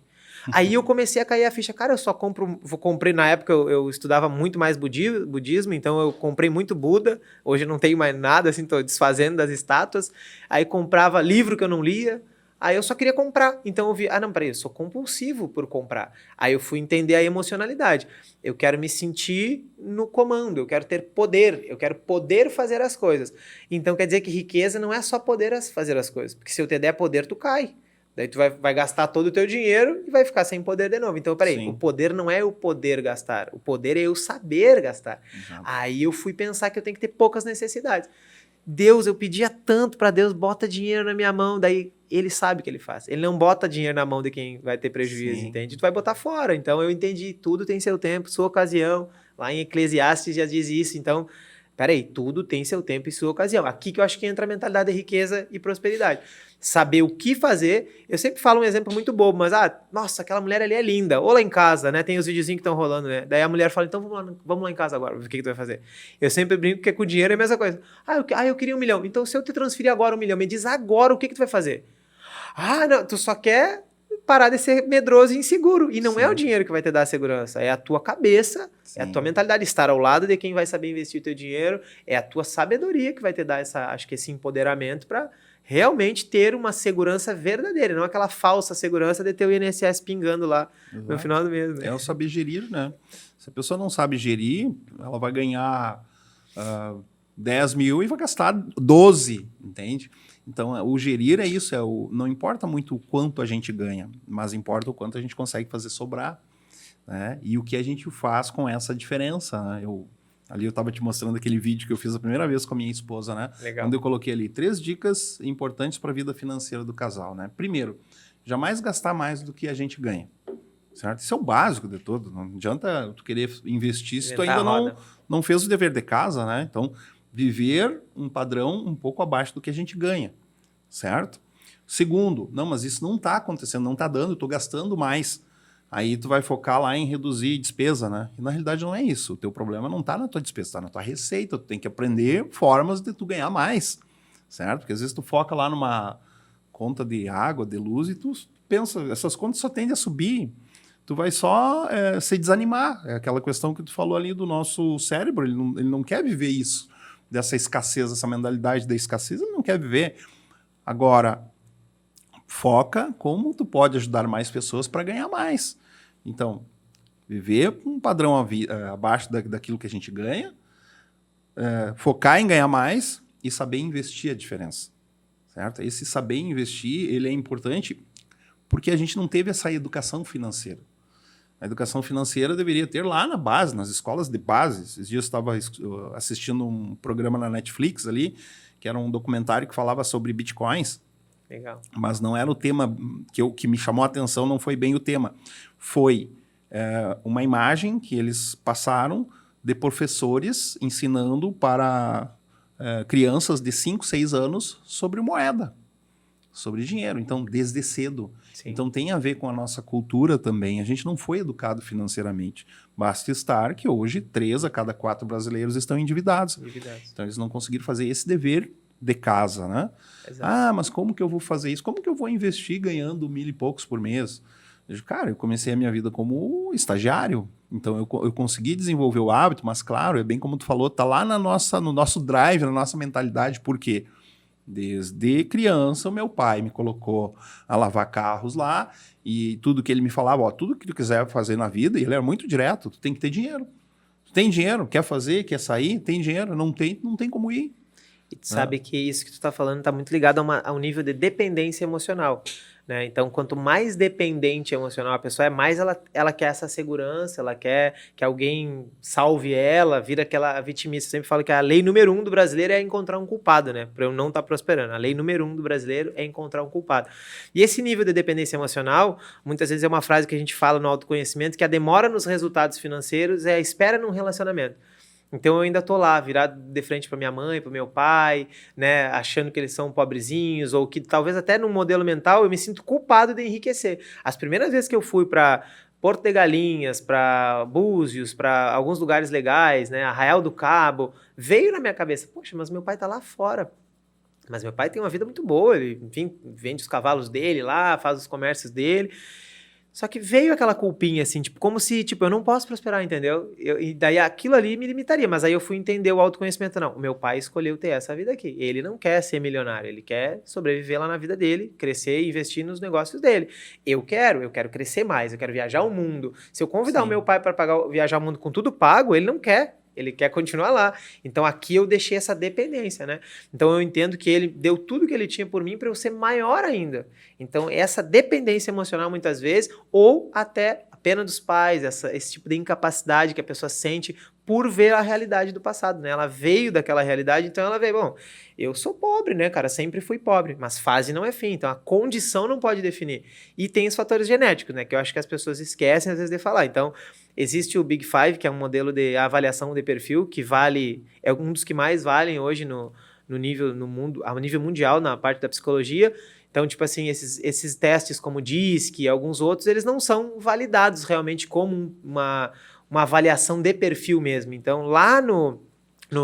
Aí eu comecei a cair a ficha. Cara, eu só comprei, na época eu estudava muito mais budismo, então eu comprei muito Buda. Hoje eu não tenho mais nada, assim, tô desfazendo das estátuas. Aí comprava livro que eu não lia. Aí eu só queria comprar. Então eu vi, não, peraí, eu sou compulsivo por comprar. Aí eu fui entender a emocionalidade. Eu quero me sentir no comando, eu quero ter poder, eu quero poder fazer as coisas. Então quer dizer que riqueza não é só poder fazer as coisas. Porque se eu te der poder, tu cai. Daí tu vai gastar todo o teu dinheiro e vai ficar sem poder de novo. Então, peraí, Sim. o poder não é o poder gastar. O poder é eu saber gastar. Exato. Aí eu fui pensar que eu tenho que ter poucas necessidades. Deus, eu pedia tanto para Deus, bota dinheiro na minha mão. Daí ele sabe o que ele faz. Ele não bota dinheiro na mão de quem vai ter prejuízo, Sim. entende? Tu vai botar fora. Então eu entendi, tudo tem seu tempo, sua ocasião. Lá em Eclesiastes já diz isso. Então, peraí, tudo tem seu tempo e sua ocasião. Aqui que eu acho que entra a mentalidade de riqueza e prosperidade. Saber o que fazer. Eu sempre falo um exemplo muito bobo, mas, nossa, aquela mulher ali é linda. Ou lá em casa, né? Tem os videozinhos que estão rolando, né? Daí a mulher fala, então vamos lá em casa agora, ver o que tu vai fazer. Eu sempre brinco que com dinheiro é a mesma coisa. Eu queria 1 milhão. Então, se eu te transferir agora 1 milhão, me diz agora o que tu vai fazer. Não, tu só quer parar de ser medroso e inseguro. E não Sim. é o dinheiro que vai te dar a segurança, é a tua cabeça, Sim. é a tua mentalidade, estar ao lado de quem vai saber investir o teu dinheiro, é a tua sabedoria que vai te dar esse empoderamento para realmente ter uma segurança verdadeira, não aquela falsa segurança de ter o INSS pingando lá no final do mês. Né? É o saber gerir, né? Se a pessoa não sabe gerir, ela vai ganhar 10 mil e vai gastar 12, entende? Então, o gerir é isso, não importa muito o quanto a gente ganha, mas importa o quanto a gente consegue fazer sobrar, né? E o que a gente faz com essa diferença, né? Ali eu estava te mostrando aquele vídeo que eu fiz a primeira vez com a minha esposa, né? Legal. Onde eu coloquei ali 3 dicas importantes para a vida financeira do casal, né? Primeiro, jamais gastar mais do que a gente ganha, certo? Isso é o básico de tudo. Não adianta tu querer investir se tu ainda não fez o dever de casa, né? Então, viver um padrão um pouco abaixo do que a gente ganha, certo? Segundo, não, mas isso não está acontecendo, não está dando, eu estou gastando mais. Aí tu vai focar lá em reduzir despesa, né? E na realidade não é isso. O teu problema não está na tua despesa, está na tua receita. Tu tem que aprender formas de tu ganhar mais, certo? Porque às vezes tu foca lá numa conta de água, de luz, e tu pensa, essas contas só tendem a subir. Tu vai só se desanimar. É aquela questão que tu falou ali do nosso cérebro, ele não quer viver isso, dessa escassez, essa mentalidade da escassez, ele não quer viver. Agora, foca como tu pode ajudar mais pessoas para ganhar mais. Então, viver com um padrão abaixo daquilo que a gente ganha, focar em ganhar mais e saber investir a diferença, certo? Esse saber investir, ele é importante porque a gente não teve essa educação financeira. A educação financeira deveria ter lá na base, nas escolas de base. Esses dias eu estava assistindo um programa na Netflix ali, que era um documentário que falava sobre bitcoins. Legal. Mas não era o tema que me chamou a atenção, não foi bem o tema. Foi uma imagem que eles passaram de professores ensinando para crianças de 5, 6 anos sobre moeda, sobre dinheiro. Então, desde cedo. Sim. Então, tem a ver com a nossa cultura também. A gente não foi educado financeiramente. Basta estar que hoje 3 a cada 4 brasileiros estão endividados. Então, eles não conseguiram fazer esse dever de casa, né? Exato. Mas como que eu vou fazer isso? Como que eu vou investir ganhando 1.000 e poucos por mês? Eu comecei a minha vida como estagiário, então eu consegui desenvolver o hábito, mas claro, é bem como tu falou, tá lá no nosso drive, na nossa mentalidade. Por quê? Desde criança, o meu pai me colocou a lavar carros lá e tudo que ele me falava, tudo que tu quiser fazer na vida, e ele era muito direto, tu tem que ter dinheiro. Tu tem dinheiro, quer fazer, quer sair, tem dinheiro, não tem como ir. E tu sabe que isso que tu está falando está muito ligado a um nível de dependência emocional, né? Então, quanto mais dependente emocional a pessoa é, mais ela quer essa segurança, ela quer que alguém salve ela, vira aquela vitimista. Eu sempre falo que a lei número 1 do brasileiro é encontrar um culpado, né? Para eu não estar prosperando. A lei número 1 do brasileiro é encontrar um culpado. E esse nível de dependência emocional, muitas vezes é uma frase que a gente fala no autoconhecimento, que a demora nos resultados financeiros é a espera num relacionamento. Então eu ainda tô lá, virado de frente para minha mãe, para meu pai, né, achando que eles são pobrezinhos, ou que talvez até num modelo mental eu me sinto culpado de enriquecer. As primeiras vezes que eu fui para Porto de Galinhas, para Búzios, para alguns lugares legais, né, Arraial do Cabo, veio na minha cabeça, poxa, mas meu pai tá lá fora. Mas meu pai tem uma vida muito boa, ele, enfim, vende os cavalos dele lá, faz os comércios dele. Só que veio aquela culpinha, assim, tipo, como se, tipo, eu não posso prosperar, entendeu? E daí aquilo ali me limitaria, mas aí eu fui entender o autoconhecimento. Não, o meu pai escolheu ter essa vida aqui. Ele não quer ser milionário, ele quer sobreviver lá na vida dele, crescer e investir nos negócios dele. Eu quero crescer mais, eu quero viajar o mundo. Se eu convidar o meu pai para viajar o mundo com tudo pago, ele não quer. ele quer continuar lá. Então aqui eu deixei essa dependência, né? Então eu entendo que ele deu tudo que ele tinha por mim para eu ser maior ainda. Então essa dependência emocional muitas vezes, ou até a pena dos pais, esse tipo de incapacidade que a pessoa sente por ver a realidade do passado, né? Ela veio daquela realidade, então ela veio, bom, eu sou pobre, né, cara? Sempre fui pobre, mas fase não é fim, então a condição não pode definir. E tem os fatores genéticos, né, que eu acho que as pessoas esquecem às vezes de falar. Então, existe o Big Five, que é um modelo de avaliação de perfil, que é um dos que mais valem hoje no nível, no mundo, a nível mundial, na parte da psicologia. Então, tipo assim, esses testes como o DISC e alguns outros, eles não são validados realmente como uma avaliação de perfil mesmo. Então, lá no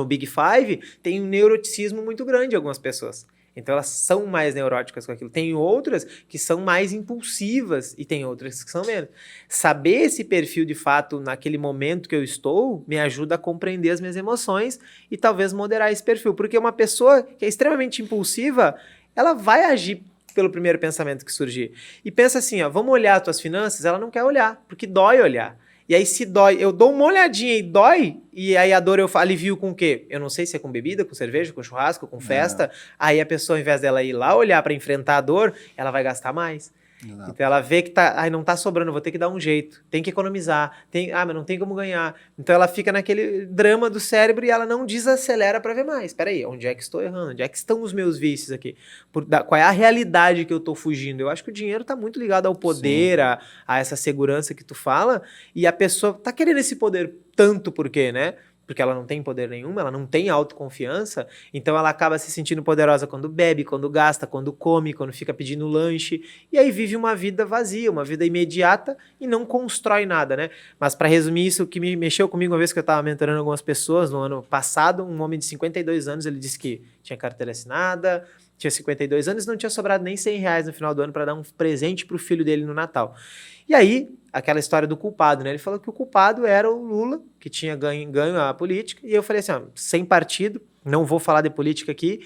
Big Five, tem um neuroticismo muito grande em algumas pessoas. Então, elas são mais neuróticas com aquilo. Tem outras que são mais impulsivas e tem outras que são menos. Saber esse perfil, de fato, naquele momento que eu estou, me ajuda a compreender as minhas emoções e talvez moderar esse perfil. Porque uma pessoa que é extremamente impulsiva, ela vai agir pelo primeiro pensamento que surgir. E pensa assim, ó, vamos olhar as tuas finanças? Ela não quer olhar, porque dói olhar. E aí se dói, eu dou uma olhadinha e dói, e aí a dor eu alivio com o quê? Eu não sei se é com bebida, com cerveja, com churrasco, com festa. Aí a pessoa, ao invés dela ir lá olhar para enfrentar a dor, ela vai gastar mais. Exato. Então ela vê que não tá sobrando, vou ter que dar um jeito, tem que economizar, mas não tem como ganhar. Então ela fica naquele drama do cérebro e ela não desacelera para ver mais. Espera aí, onde é que estou errando? Onde é que estão os meus vícios aqui? Qual é a realidade que eu tô fugindo? Eu acho que o dinheiro tá muito ligado ao poder, a essa segurança que tu fala, e a pessoa tá querendo esse poder tanto por quê, né? Porque ela não tem poder nenhum, ela não tem autoconfiança, então ela acaba se sentindo poderosa quando bebe, quando gasta, quando come, quando fica pedindo lanche, e aí vive uma vida vazia, uma vida imediata e não constrói nada, né? Mas para resumir isso, o que me mexeu comigo uma vez que eu estava mentorando algumas pessoas no ano passado, um homem de 52 anos, ele disse que tinha carteira assinada, tinha 52 anos e não tinha sobrado nem R$100 no final do ano para dar um presente para o filho dele no Natal. E aí, aquela história do culpado, né? Ele falou que o culpado era o Lula, que tinha ganho a política, e eu falei assim, ó, sem partido, não vou falar de política aqui,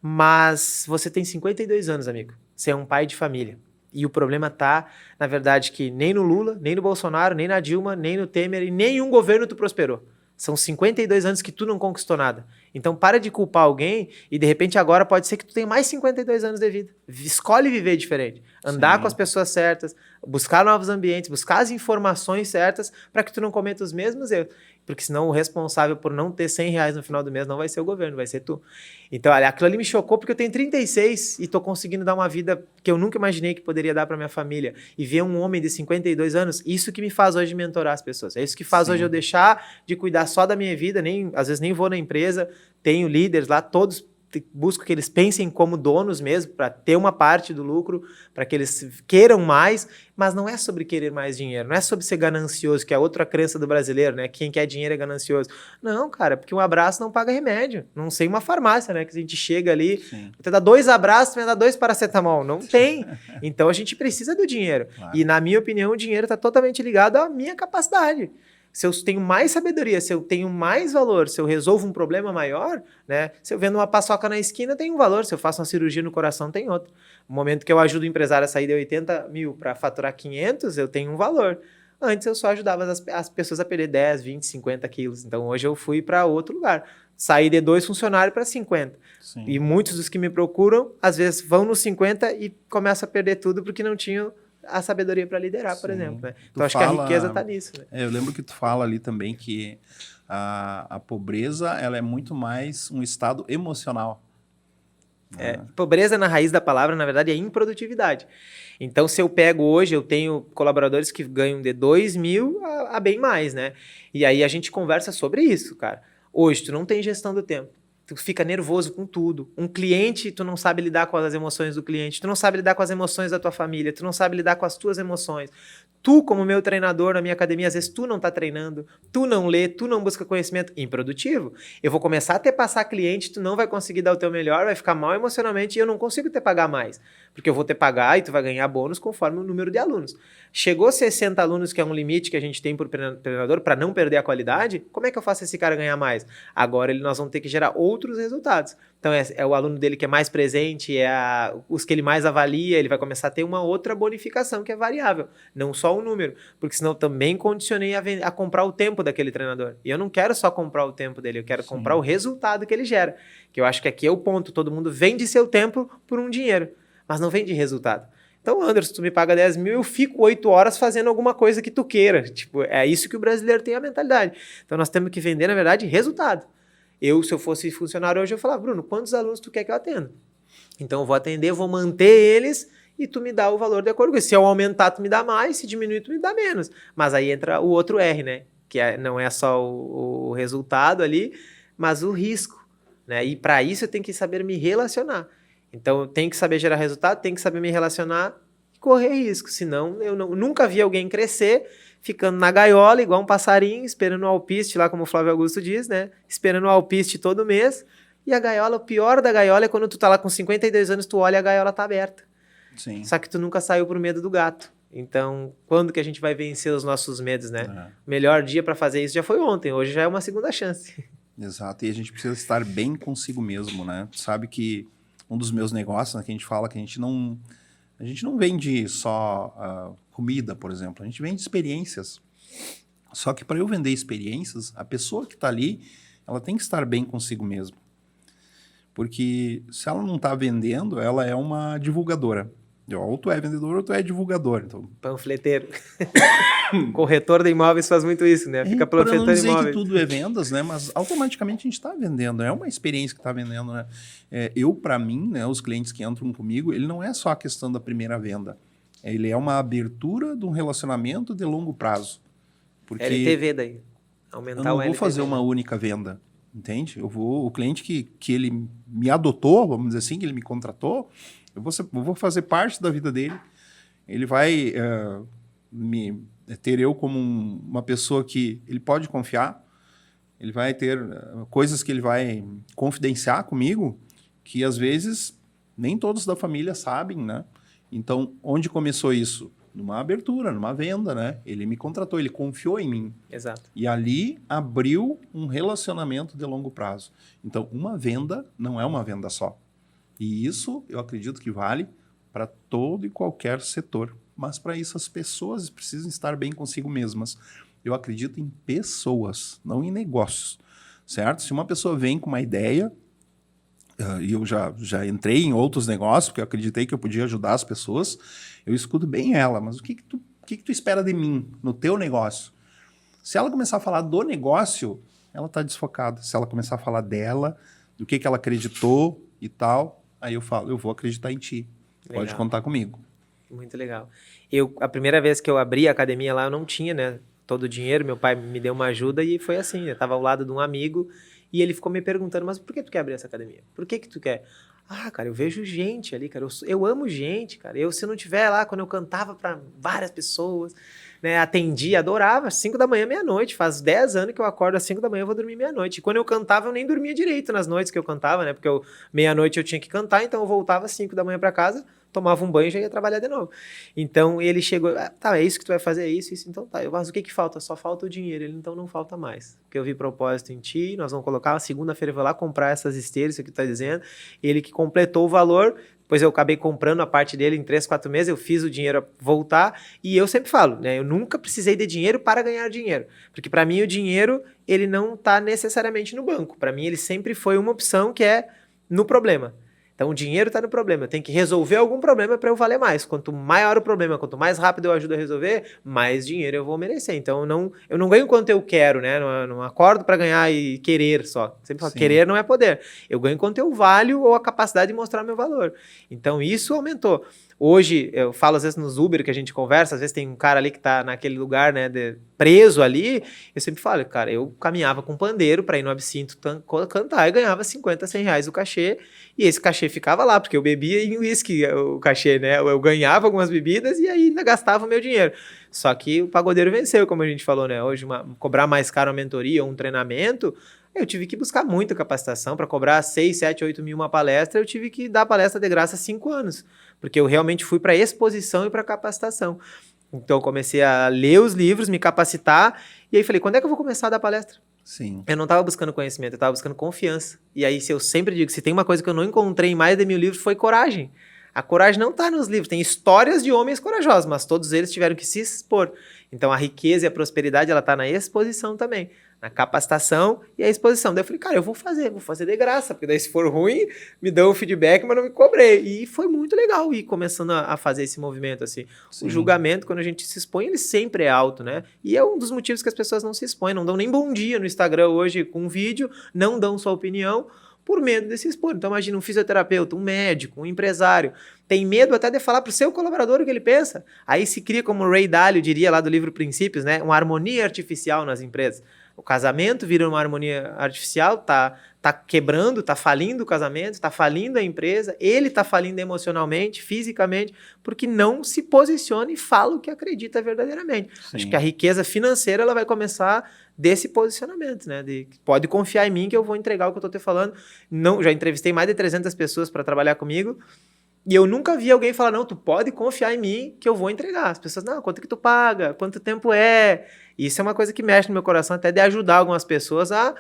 mas você tem 52 anos, amigo. Você é um pai de família. E o problema tá, na verdade, que nem no Lula, nem no Bolsonaro, nem na Dilma, nem no Temer, e nenhum governo tu prosperou. São 52 anos que tu não conquistou nada. Então para de culpar alguém e de repente agora pode ser que tu tenha mais 52 anos de vida. Escolhe viver diferente. Andar com as pessoas certas, buscar novos ambientes, buscar as informações certas para que tu não cometa os mesmos erros. Porque senão o responsável por não ter R$100 no final do mês não vai ser o governo, vai ser tu. Então, olha, aquilo ali me chocou porque eu tenho 36 e tô conseguindo dar uma vida que eu nunca imaginei que poderia dar para minha família. E ver um homem de 52 anos, isso que me faz hoje mentorar as pessoas. É isso que faz hoje eu deixar de cuidar só da minha vida, às vezes nem vou na empresa, tenho líderes lá, todos busco que eles pensem como donos mesmo, para ter uma parte do lucro, para que eles queiram mais, mas não é sobre querer mais dinheiro, não é sobre ser ganancioso, que é outra crença do brasileiro, né? Quem quer dinheiro é ganancioso. Não, cara, porque um abraço não paga remédio. Não sei uma farmácia, né? Que a gente chega ali, você dá 2 abraços, você vai dar 2 paracetamol. Não tem. Então a gente precisa do dinheiro. Claro. E na minha opinião, o dinheiro está totalmente ligado à minha capacidade. Se eu tenho mais sabedoria, se eu tenho mais valor, se eu resolvo um problema maior, né? Se eu vendo uma paçoca na esquina, tem um valor. Se eu faço uma cirurgia no coração, tem outro. No momento que eu ajudo o empresário a sair de 80 mil para faturar 500, eu tenho um valor. Antes eu só ajudava as pessoas a perder 10, 20, 50 quilos. Então hoje eu fui para outro lugar. Saí de 2 funcionários para 50. Sim. E muitos dos que me procuram, às vezes vão nos 50 e começam a perder tudo porque não tinham a sabedoria para liderar, por exemplo. Né? Então, acho que a riqueza está nisso. Né? Eu lembro que tu fala ali também que a pobreza ela é muito mais um estado emocional. Pobreza, na raiz da palavra, na verdade, é improdutividade. Então, se eu pego hoje, eu tenho colaboradores que ganham de 2 mil a bem mais, né? E aí a gente conversa sobre isso, cara. Hoje, tu não tem gestão do tempo. Tu fica nervoso com tudo. Um cliente, tu não sabe lidar com as emoções do cliente, tu não sabe lidar com as emoções da tua família, tu não sabe lidar com as tuas emoções. Tu, como meu treinador na minha academia, às vezes tu não tá treinando, tu não lê, tu não busca conhecimento. Improdutivo. Eu vou começar a te passar cliente, tu não vai conseguir dar o teu melhor, vai ficar mal emocionalmente e eu não consigo te pagar mais. porque eu vou te pagar e tu vai ganhar bônus conforme o número de alunos. Chegou 60 alunos, que é um limite que a gente tem por treinador, para não perder a qualidade, como é que eu faço esse cara ganhar mais? Agora nós vamos ter que gerar outros resultados. Então é o aluno dele que é mais presente, os que ele mais avalia, ele vai começar a ter uma outra bonificação que é variável, não só o número, porque senão eu também condicionei a comprar o tempo daquele treinador. E eu não quero só comprar o tempo dele, eu quero comprar o resultado que ele gera, que eu acho que aqui é o ponto, todo mundo vende seu tempo por um dinheiro, mas não vende resultado. Então, Anderson, tu me paga 10 mil, eu fico 8 horas fazendo alguma coisa que tu queira. Tipo, é isso que o brasileiro tem a mentalidade. Então, nós temos que vender, na verdade, resultado. Se eu fosse funcionário hoje, eu falava, Bruno, quantos alunos tu quer que eu atenda? Então, eu vou atender, vou manter eles e tu me dá o valor de acordo com isso. Se eu aumentar, tu me dá mais, se diminuir, tu me dá menos. Mas aí entra o outro R, né? Que não é só o resultado ali, mas o risco, né? E para isso eu tenho que saber me relacionar. Então, eu tenho que saber gerar resultado, tenho que saber me relacionar e correr risco. Senão, eu nunca vi alguém crescer ficando na gaiola, igual um passarinho, esperando o alpiste, lá como o Flávio Augusto diz, né? Esperando o alpiste todo mês. E a gaiola, o pior da gaiola é quando tu tá lá com 52 anos, tu olha e a gaiola tá aberta. Sim. Só que tu nunca saiu pro medo do gato. Então, quando que a gente vai vencer os nossos medos, né? O melhor dia para fazer isso já foi ontem, hoje já é uma segunda chance. Exato, e a gente precisa estar bem consigo mesmo, né? Tu sabe que um dos meus negócios, né, que a gente fala que a gente não vende só comida, por exemplo, a gente vende experiências. Só que para eu vender experiências, a pessoa que está ali, ela tem que estar bem consigo mesma. Porque se ela não está vendendo, ela é uma divulgadora. Ou tu é vendedor ou tu é divulgador. Então... Panfleteiro. Corretor de imóveis faz muito isso, né? Fica panfletando imóveis. Para não dizer que tudo é vendas, né? Mas automaticamente a gente está vendendo. É uma experiência que está vendendo, né? Para mim, né, os clientes que entram comigo, ele não é só a questão da primeira venda. Ele é uma abertura de um relacionamento de longo prazo. Porque LTV daí. Aumentar o LTV. Eu não vou fazer uma única venda, entende? O cliente que ele me adotou, vamos dizer assim, que ele me contratou, eu vou fazer parte da vida dele. Ele vai ter eu como uma pessoa que ele pode confiar. Ele vai ter coisas que ele vai confidenciar comigo, que às vezes nem todos da família sabem, né? Então, onde começou isso? Numa abertura, numa venda, né? Ele me contratou, ele confiou em mim. Exato. E ali abriu um relacionamento de longo prazo. Então, uma venda não é uma venda só. E isso eu acredito que vale para todo e qualquer setor. Mas para isso as pessoas precisam estar bem consigo mesmas. Eu acredito em pessoas, não em negócios, certo? Se uma pessoa vem com uma ideia, e eu já entrei em outros negócios, porque eu acreditei que eu podia ajudar as pessoas, eu escuto bem ela, mas o que tu espera de mim no teu negócio? Se ela começar a falar do negócio, ela está desfocada. Se ela começar a falar dela, do que ela acreditou e tal, aí eu falo, eu vou acreditar em ti. Legal. Pode contar comigo. Muito legal. A primeira vez que eu abri a academia lá, eu não tinha, né, todo o dinheiro, meu pai me deu uma ajuda e foi assim, eu estava ao lado de um amigo e ele ficou me perguntando, mas por que tu quer abrir essa academia? Por que tu quer? Ah, cara, eu vejo gente ali, cara, eu amo gente, cara. Se eu não tiver lá, quando eu cantava para várias pessoas, né, atendia, adorava, 5 da manhã, meia-noite, faz 10 anos que eu acordo às 5 da manhã, eu vou dormir meia-noite. E quando eu cantava, eu nem dormia direito nas noites que eu cantava, né, porque meia-noite eu tinha que cantar, então eu voltava às 5 da manhã para casa, tomava um banho e já ia trabalhar de novo. Então, ele chegou, tá, é isso que tu vai fazer, é isso, então tá. Mas o que falta? Só falta o dinheiro. Ele, então não falta mais. Porque eu vi propósito em ti, nós vamos colocar, segunda-feira eu vou lá comprar essas esteiras, isso que tu tá dizendo. Ele que completou o valor, depois eu acabei comprando a parte dele em 3, 4 meses, eu fiz o dinheiro voltar, e eu sempre falo, né, eu nunca precisei de dinheiro para ganhar dinheiro. Porque para mim o dinheiro, ele não tá necessariamente no banco. Para mim ele sempre foi uma opção que é no problema. Então, o dinheiro está no problema. Eu tenho que resolver algum problema para eu valer mais. Quanto maior o problema, quanto mais rápido eu ajudo a resolver, mais dinheiro eu vou merecer. Então, eu não ganho quanto eu quero, né? Não acordo para ganhar e querer só. Sempre falo, querer não é poder. Eu ganho quanto eu valho ou a capacidade de mostrar meu valor. Então, isso aumentou. Hoje, eu falo às vezes nos Uber que a gente conversa, às vezes tem um cara ali que tá naquele lugar, né, preso ali, eu sempre falo, cara, eu caminhava com pandeiro para ir no absinto cantar e ganhava 50, 100 reais o cachê, e esse cachê ficava lá, porque eu bebia em uísque o cachê, né, eu ganhava algumas bebidas e aí ainda gastava o meu dinheiro. Só que o pagodeiro venceu, como a gente falou, né, hoje cobrar mais caro uma mentoria ou um treinamento, eu tive que buscar muita capacitação para cobrar 6, 7, 8 mil uma palestra, eu tive que dar palestra de graça há 5 anos. porque eu realmente fui para exposição e para capacitação. Então, eu comecei a ler os livros, me capacitar, e aí falei, quando é que eu vou começar a dar palestra? Sim. Eu não estava buscando conhecimento, eu estava buscando confiança. E aí, se eu sempre digo, se tem uma coisa que eu não encontrei em mais de 1000 livros, foi coragem. A coragem não está nos livros, tem histórias de homens corajosos, mas todos eles tiveram que se expor. Então, a riqueza e a prosperidade, ela está na exposição também, na capacitação e a exposição. Daí eu falei, cara, eu vou fazer de graça, porque daí se for ruim, me dão o feedback, mas não me cobrei. E foi muito legal ir começando a fazer esse movimento, assim. Sim. O julgamento, quando a gente se expõe, ele sempre é alto, né? E é um dos motivos que as pessoas não se expõem, não dão nem bom dia no Instagram hoje com um vídeo, não dão sua opinião, por medo de se expor. Então, imagina um fisioterapeuta, um médico, um empresário, tem medo até de falar para o seu colaborador o que ele pensa. Aí se cria, como o Ray Dalio diria lá do livro Princípios, né, uma harmonia artificial nas empresas. O casamento vira uma harmonia artificial, tá quebrando, tá falindo o casamento, tá falindo a empresa, ele tá falindo emocionalmente, fisicamente, porque não se posiciona e fala o que acredita verdadeiramente. Sim. Acho que a riqueza financeira ela vai começar desse posicionamento, né? Pode confiar em mim que eu vou entregar o que eu tô te falando. Não, já entrevistei mais de 300 pessoas para trabalhar comigo e eu nunca vi alguém falar, não, tu pode confiar em mim que eu vou entregar. As pessoas, não, quanto que tu paga? Quanto tempo é? Isso é uma coisa que mexe no meu coração, até de ajudar algumas pessoas a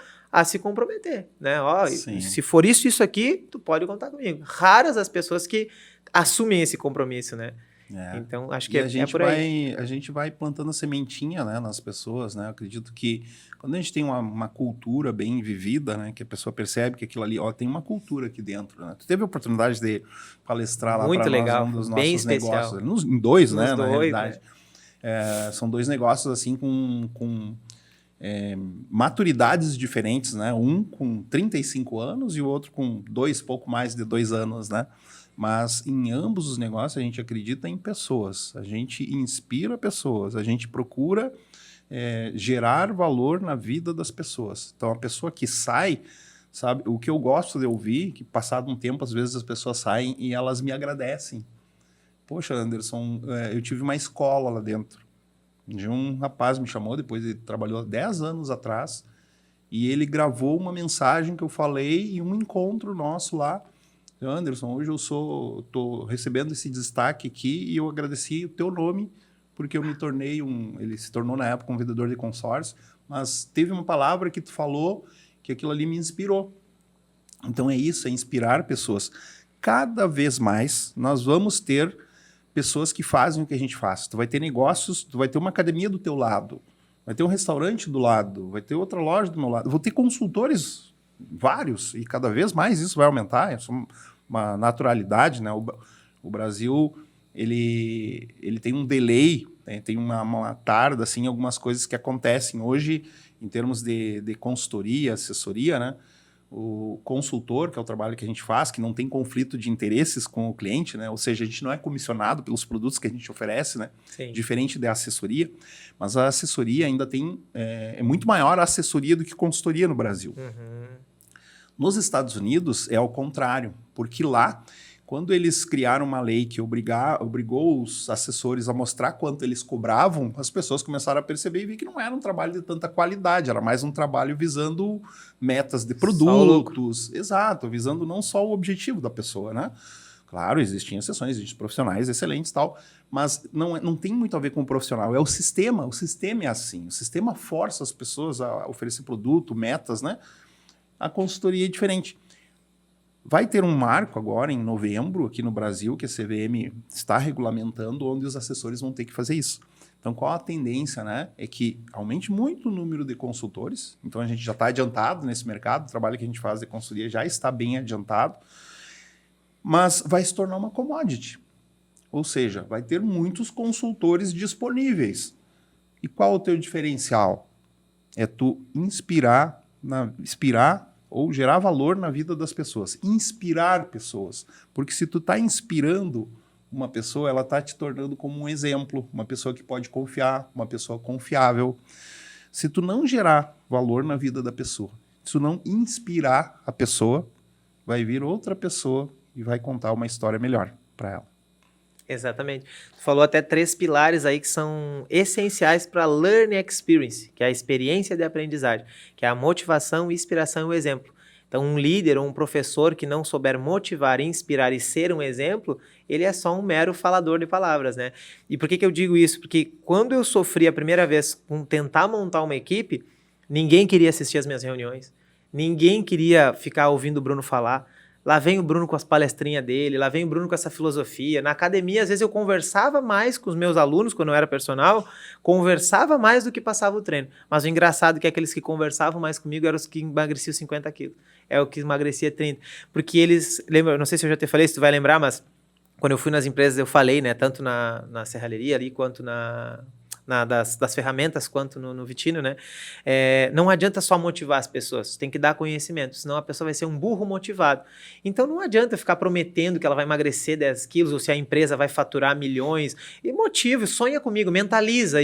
se comprometer, né? Ó, se for isso aqui, tu pode contar comigo. Raras as pessoas que assumem esse compromisso, né? É. Então, acho que a gente por aí. a gente vai plantando a sementinha, né, nas pessoas, né? Eu acredito que quando a gente tem uma cultura bem vivida, né, que a pessoa percebe que aquilo ali, ó, tem uma cultura aqui dentro, né? Tu teve a oportunidade de palestrar lá para nós um dos bem nossos especial. negócios, em dois, Nos né, na dois, realidade. né? São dois negócios assim com maturidades diferentes, né? Um com 35 anos e o outro com pouco mais de 2 anos, né? Mas em ambos os negócios a gente acredita em pessoas, a gente inspira pessoas, a gente procura gerar valor na vida das pessoas. Então a pessoa que sai, sabe, o que eu gosto de ouvir, que passado um tempo às vezes as pessoas saem e elas me agradecem. Poxa, Anderson, eu tive uma escola lá dentro. Um rapaz me chamou, depois ele trabalhou 10 anos atrás, e ele gravou uma mensagem que eu falei em um encontro nosso lá. Anderson, hoje eu estou recebendo esse destaque aqui e eu agradeci o teu nome, porque eu me tornei ele se tornou na época um vendedor de consórcio, mas teve uma palavra que tu falou que aquilo ali me inspirou. Então é isso, é inspirar pessoas. Cada vez mais nós vamos ter pessoas que fazem o que a gente faz. Tu vai ter negócios, tu vai ter uma academia do teu lado, vai ter um restaurante do lado, vai ter outra loja do meu lado. Vou ter consultores vários e cada vez mais isso vai aumentar. Isso é uma naturalidade, né? O Brasil ele tem um delay, né? Tem uma tarda assim, algumas coisas que acontecem hoje em termos de consultoria, assessoria, né? O consultor, que é o trabalho que a gente faz, que não tem conflito de interesses com o cliente, né? Ou seja, a gente não é comissionado pelos produtos que a gente oferece, né? Sim. Diferente da assessoria, mas a assessoria ainda tem é muito maior a assessoria do que consultoria no Brasil. Uhum. Nos Estados Unidos é ao contrário, porque lá, quando eles criaram uma lei que obrigou os assessores a mostrar quanto eles cobravam, as pessoas começaram a perceber e ver que não era um trabalho de tanta qualidade, era mais um trabalho visando metas de produtos. Exato, visando não só o objetivo da pessoa, né? Claro, existem exceções, existem profissionais excelentes e tal, mas não tem muito a ver com o profissional, é o sistema é assim, o sistema força as pessoas a oferecer produto, metas, né? A consultoria é diferente. Vai ter um marco agora, em novembro, aqui no Brasil, que a CVM está regulamentando, onde os assessores vão ter que fazer isso. Então, qual a tendência, né? É que aumente muito o número de consultores. Então, a gente já está adiantado nesse mercado, o trabalho que a gente faz de consultoria já está bem adiantado, mas vai se tornar uma commodity. Ou seja, vai ter muitos consultores disponíveis. E qual o teu diferencial? É tu inspirar ou gerar valor na vida das pessoas, inspirar pessoas, porque se tu está inspirando uma pessoa, ela está te tornando como um exemplo, uma pessoa que pode confiar, uma pessoa confiável. Se tu não gerar valor na vida da pessoa, se tu não inspirar a pessoa, vai vir outra pessoa e vai contar uma história melhor para ela. Exatamente. Tu falou até 3 pilares aí que são essenciais para a Learning Experience, que é a experiência de aprendizagem, que é a motivação, inspiração e o exemplo. Então, Então, um líder ou um professor que não souber motivar, inspirar e ser um exemplo, ele é só um mero falador de palavras, né? E por que eu digo isso? Porque quando eu sofri a primeira vez com tentar montar uma equipe, ninguém queria assistir às minhas reuniões, ninguém queria ficar ouvindo o Bruno falar. Lá vem o Bruno com as palestrinhas dele, lá vem o Bruno com essa filosofia. Na academia, às vezes, eu conversava mais com os meus alunos, quando eu era personal, conversava mais do que passava o treino. Mas o engraçado é que aqueles que conversavam mais comigo eram os que emagreciam 50 quilos. É o que emagrecia 30. Porque eles, lembra, não sei se eu já te falei, se tu vai lembrar, mas quando eu fui nas empresas, eu falei, né, tanto na serralheria ali, quanto das ferramentas, quanto no Vitinho, né, não adianta só motivar as pessoas, tem que dar conhecimento, senão a pessoa vai ser um burro motivado. Então não adianta ficar prometendo que ela vai emagrecer 10 quilos, ou se a empresa vai faturar milhões, e motiva, sonha comigo, mentaliza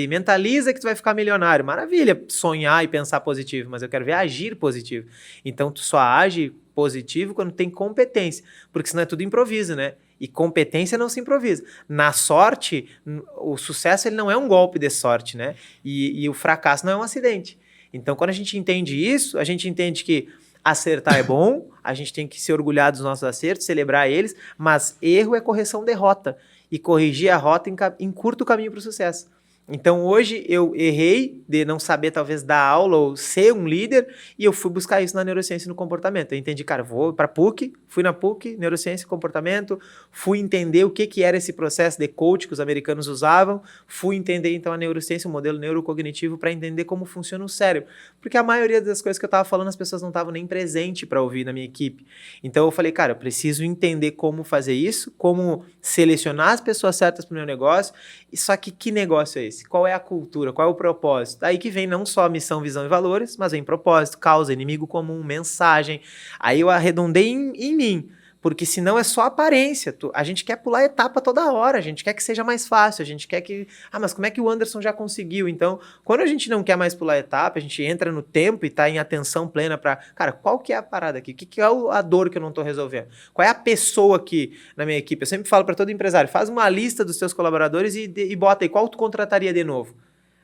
que tu vai ficar milionário, maravilha, sonhar e pensar positivo, mas eu quero ver agir positivo. Então tu só age positivo quando tem competência, porque senão é tudo improviso, né? E competência não se improvisa. Na sorte, o sucesso ele não é um golpe de sorte, né? E o fracasso não é um acidente. Então, quando a gente entende isso, a gente entende que acertar é bom, a gente tem que se orgulhar dos nossos acertos, celebrar eles, mas erro é correção de rota. E corrigir a rota encurta o caminho para o sucesso. Então, hoje eu errei de não saber, talvez, dar aula ou ser um líder, e eu fui buscar isso na neurociência e no comportamento. Eu entendi, cara, vou para a PUC, fui na PUC, neurociência e comportamento, fui entender o que era esse processo de coach que os americanos usavam, fui entender, então, a neurociência, o modelo neurocognitivo, para entender como funciona o cérebro. Porque a maioria das coisas que eu estava falando, as pessoas não estavam nem presentes para ouvir na minha equipe. Então, eu falei, cara, eu preciso entender como fazer isso, como selecionar as pessoas certas para o meu negócio, e só que negócio é esse? Qual é a cultura? Qual é o propósito? Aí que vem não só a missão, visão e valores, mas vem propósito, causa, inimigo comum, mensagem. Aí eu arredondei em mim, porque senão é só aparência. A gente quer pular etapa toda hora, a gente quer que seja mais fácil, a gente quer que... Ah, mas como é que o Anderson já conseguiu? Então, quando a gente não quer mais pular etapa, a gente entra no tempo e tá em atenção plena para... Cara, qual que é a parada aqui? O que é a dor que eu não tô resolvendo? Qual é a pessoa aqui na minha equipe? Eu sempre falo para todo empresário, faz uma lista dos seus colaboradores e bota aí, qual tu contrataria de novo?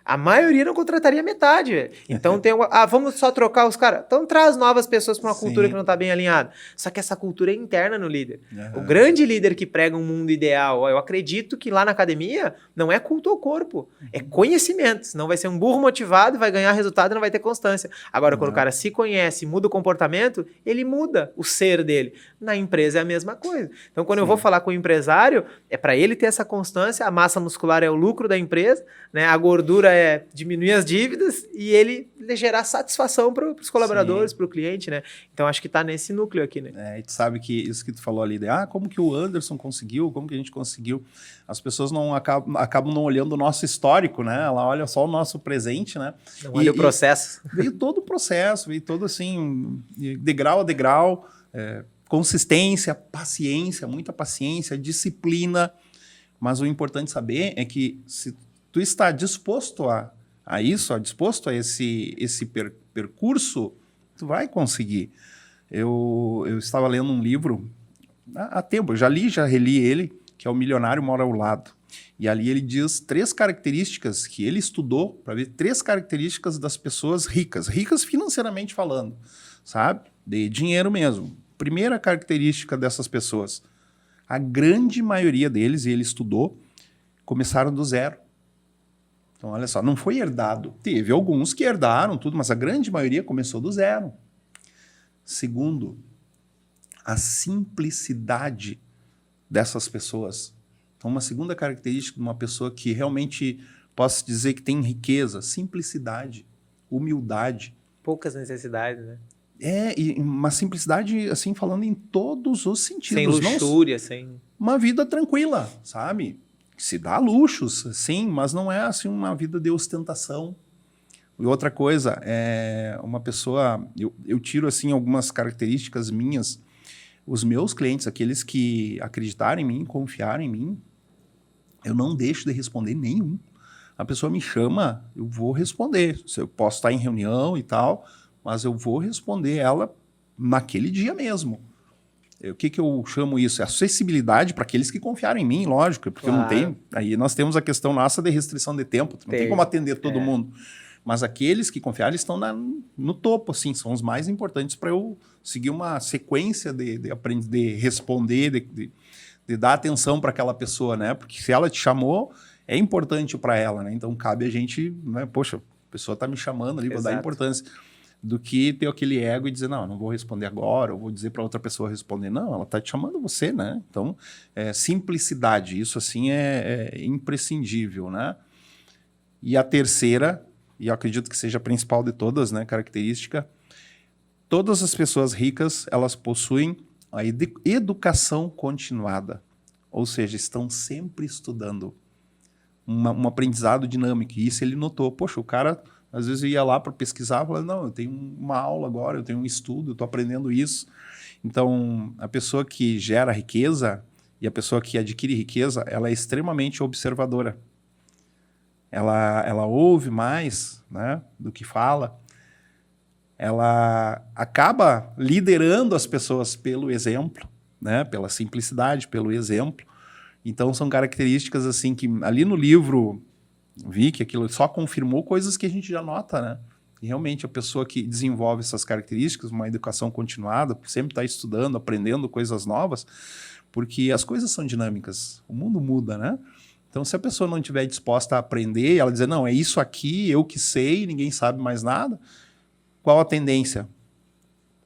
A maioria não contrataria metade, velho. Então vamos só trocar os caras. Então traz novas pessoas para uma cultura que não está bem alinhada. Só que essa cultura é interna no líder. O grande líder que prega um mundo ideal, eu acredito que lá na academia não é culto ao corpo, é conhecimento. Senão vai ser um burro motivado, vai ganhar resultado e não vai ter constância. Agora, quando o cara se conhece, muda o comportamento, ele muda o ser dele. Na empresa é a mesma coisa. Então, quando eu vou falar com o empresário, é para ele ter essa constância, a massa muscular é o lucro da empresa, né? A gordura é diminuir as dívidas e ele gerar satisfação para os colaboradores, para o cliente, né? Então, acho que está nesse núcleo aqui, né? E tu sabe que isso que tu falou ali, como que o Anderson conseguiu, como que a gente conseguiu, as pessoas não acabam não olhando o nosso histórico, né? Ela olha só o nosso presente, né? Não olha o processo. Veio todo o processo, veio todo assim, degrau a degrau, consistência, paciência, muita paciência, disciplina, mas o importante saber é que se tu está disposto a isso, disposto a esse percurso, tu vai conseguir. Eu estava lendo um livro há tempo, eu já reli ele, que é O Milionário Mora ao Lado. E ali ele diz 3 características que ele estudou para ver 3 características das pessoas ricas financeiramente falando, sabe? De dinheiro mesmo. Primeira característica dessas pessoas, a grande maioria deles, e ele estudou, começaram do zero. Então, olha só, não foi herdado. Teve alguns que herdaram tudo, mas a grande maioria começou do zero. Segundo, a simplicidade dessas pessoas. Então, uma segunda característica de uma pessoa que realmente posso dizer que tem riqueza, simplicidade, humildade. Poucas necessidades, né? E uma simplicidade, assim, falando em todos os sentidos. Sem luxúria, sem... Uma vida tranquila, sabe? Se dá luxos, sim, mas não é assim uma vida de ostentação. E outra coisa, uma pessoa... Eu tiro assim algumas características minhas. Os meus clientes, aqueles que acreditarem em mim, confiarem em mim, eu não deixo de responder nenhum. A pessoa me chama, eu vou responder. Eu posso estar em reunião e tal, mas eu vou responder ela naquele dia mesmo. O que eu chamo isso? É acessibilidade para aqueles que confiarem em mim, lógico, porque eu não tenho. Aí nós temos a questão nossa de restrição de tempo, não tem como atender todo mundo. Mas aqueles que confiaram estão no topo, assim, são os mais importantes para eu seguir uma sequência de aprender, de responder, de dar atenção para aquela pessoa, né? Porque se ela te chamou, é importante para ela, né? Então cabe a gente, né? Poxa, a pessoa está me chamando ali, vou dar importância. Do que ter aquele ego e dizer, não, eu não vou responder agora, eu vou dizer para outra pessoa responder. Não, ela está te chamando você, né? Então, simplicidade, isso assim é imprescindível, né? E a terceira, e eu acredito que seja a principal de todas, né, característica, todas as pessoas ricas, elas possuem a educação continuada, ou seja, estão sempre estudando, um aprendizado dinâmico, e isso ele notou. Poxa, o cara, às vezes ia lá para pesquisar, falando, não, eu tenho uma aula agora, eu tenho um estudo, eu estou aprendendo isso. Então, a pessoa que gera riqueza e a pessoa que adquire riqueza, ela é extremamente observadora. Ela ouve mais, né, do que fala. Ela acaba liderando as pessoas pelo exemplo, né, pela simplicidade, pelo exemplo. Então, são características assim que ali no livro vi que aquilo só confirmou coisas que a gente já nota, né? E realmente a pessoa que desenvolve essas características, uma educação continuada, sempre está estudando, aprendendo coisas novas, porque as coisas são dinâmicas, o mundo muda, né? Então, se a pessoa não estiver disposta a aprender, ela dizer, não, é isso aqui, eu que sei, ninguém sabe mais nada, qual a tendência?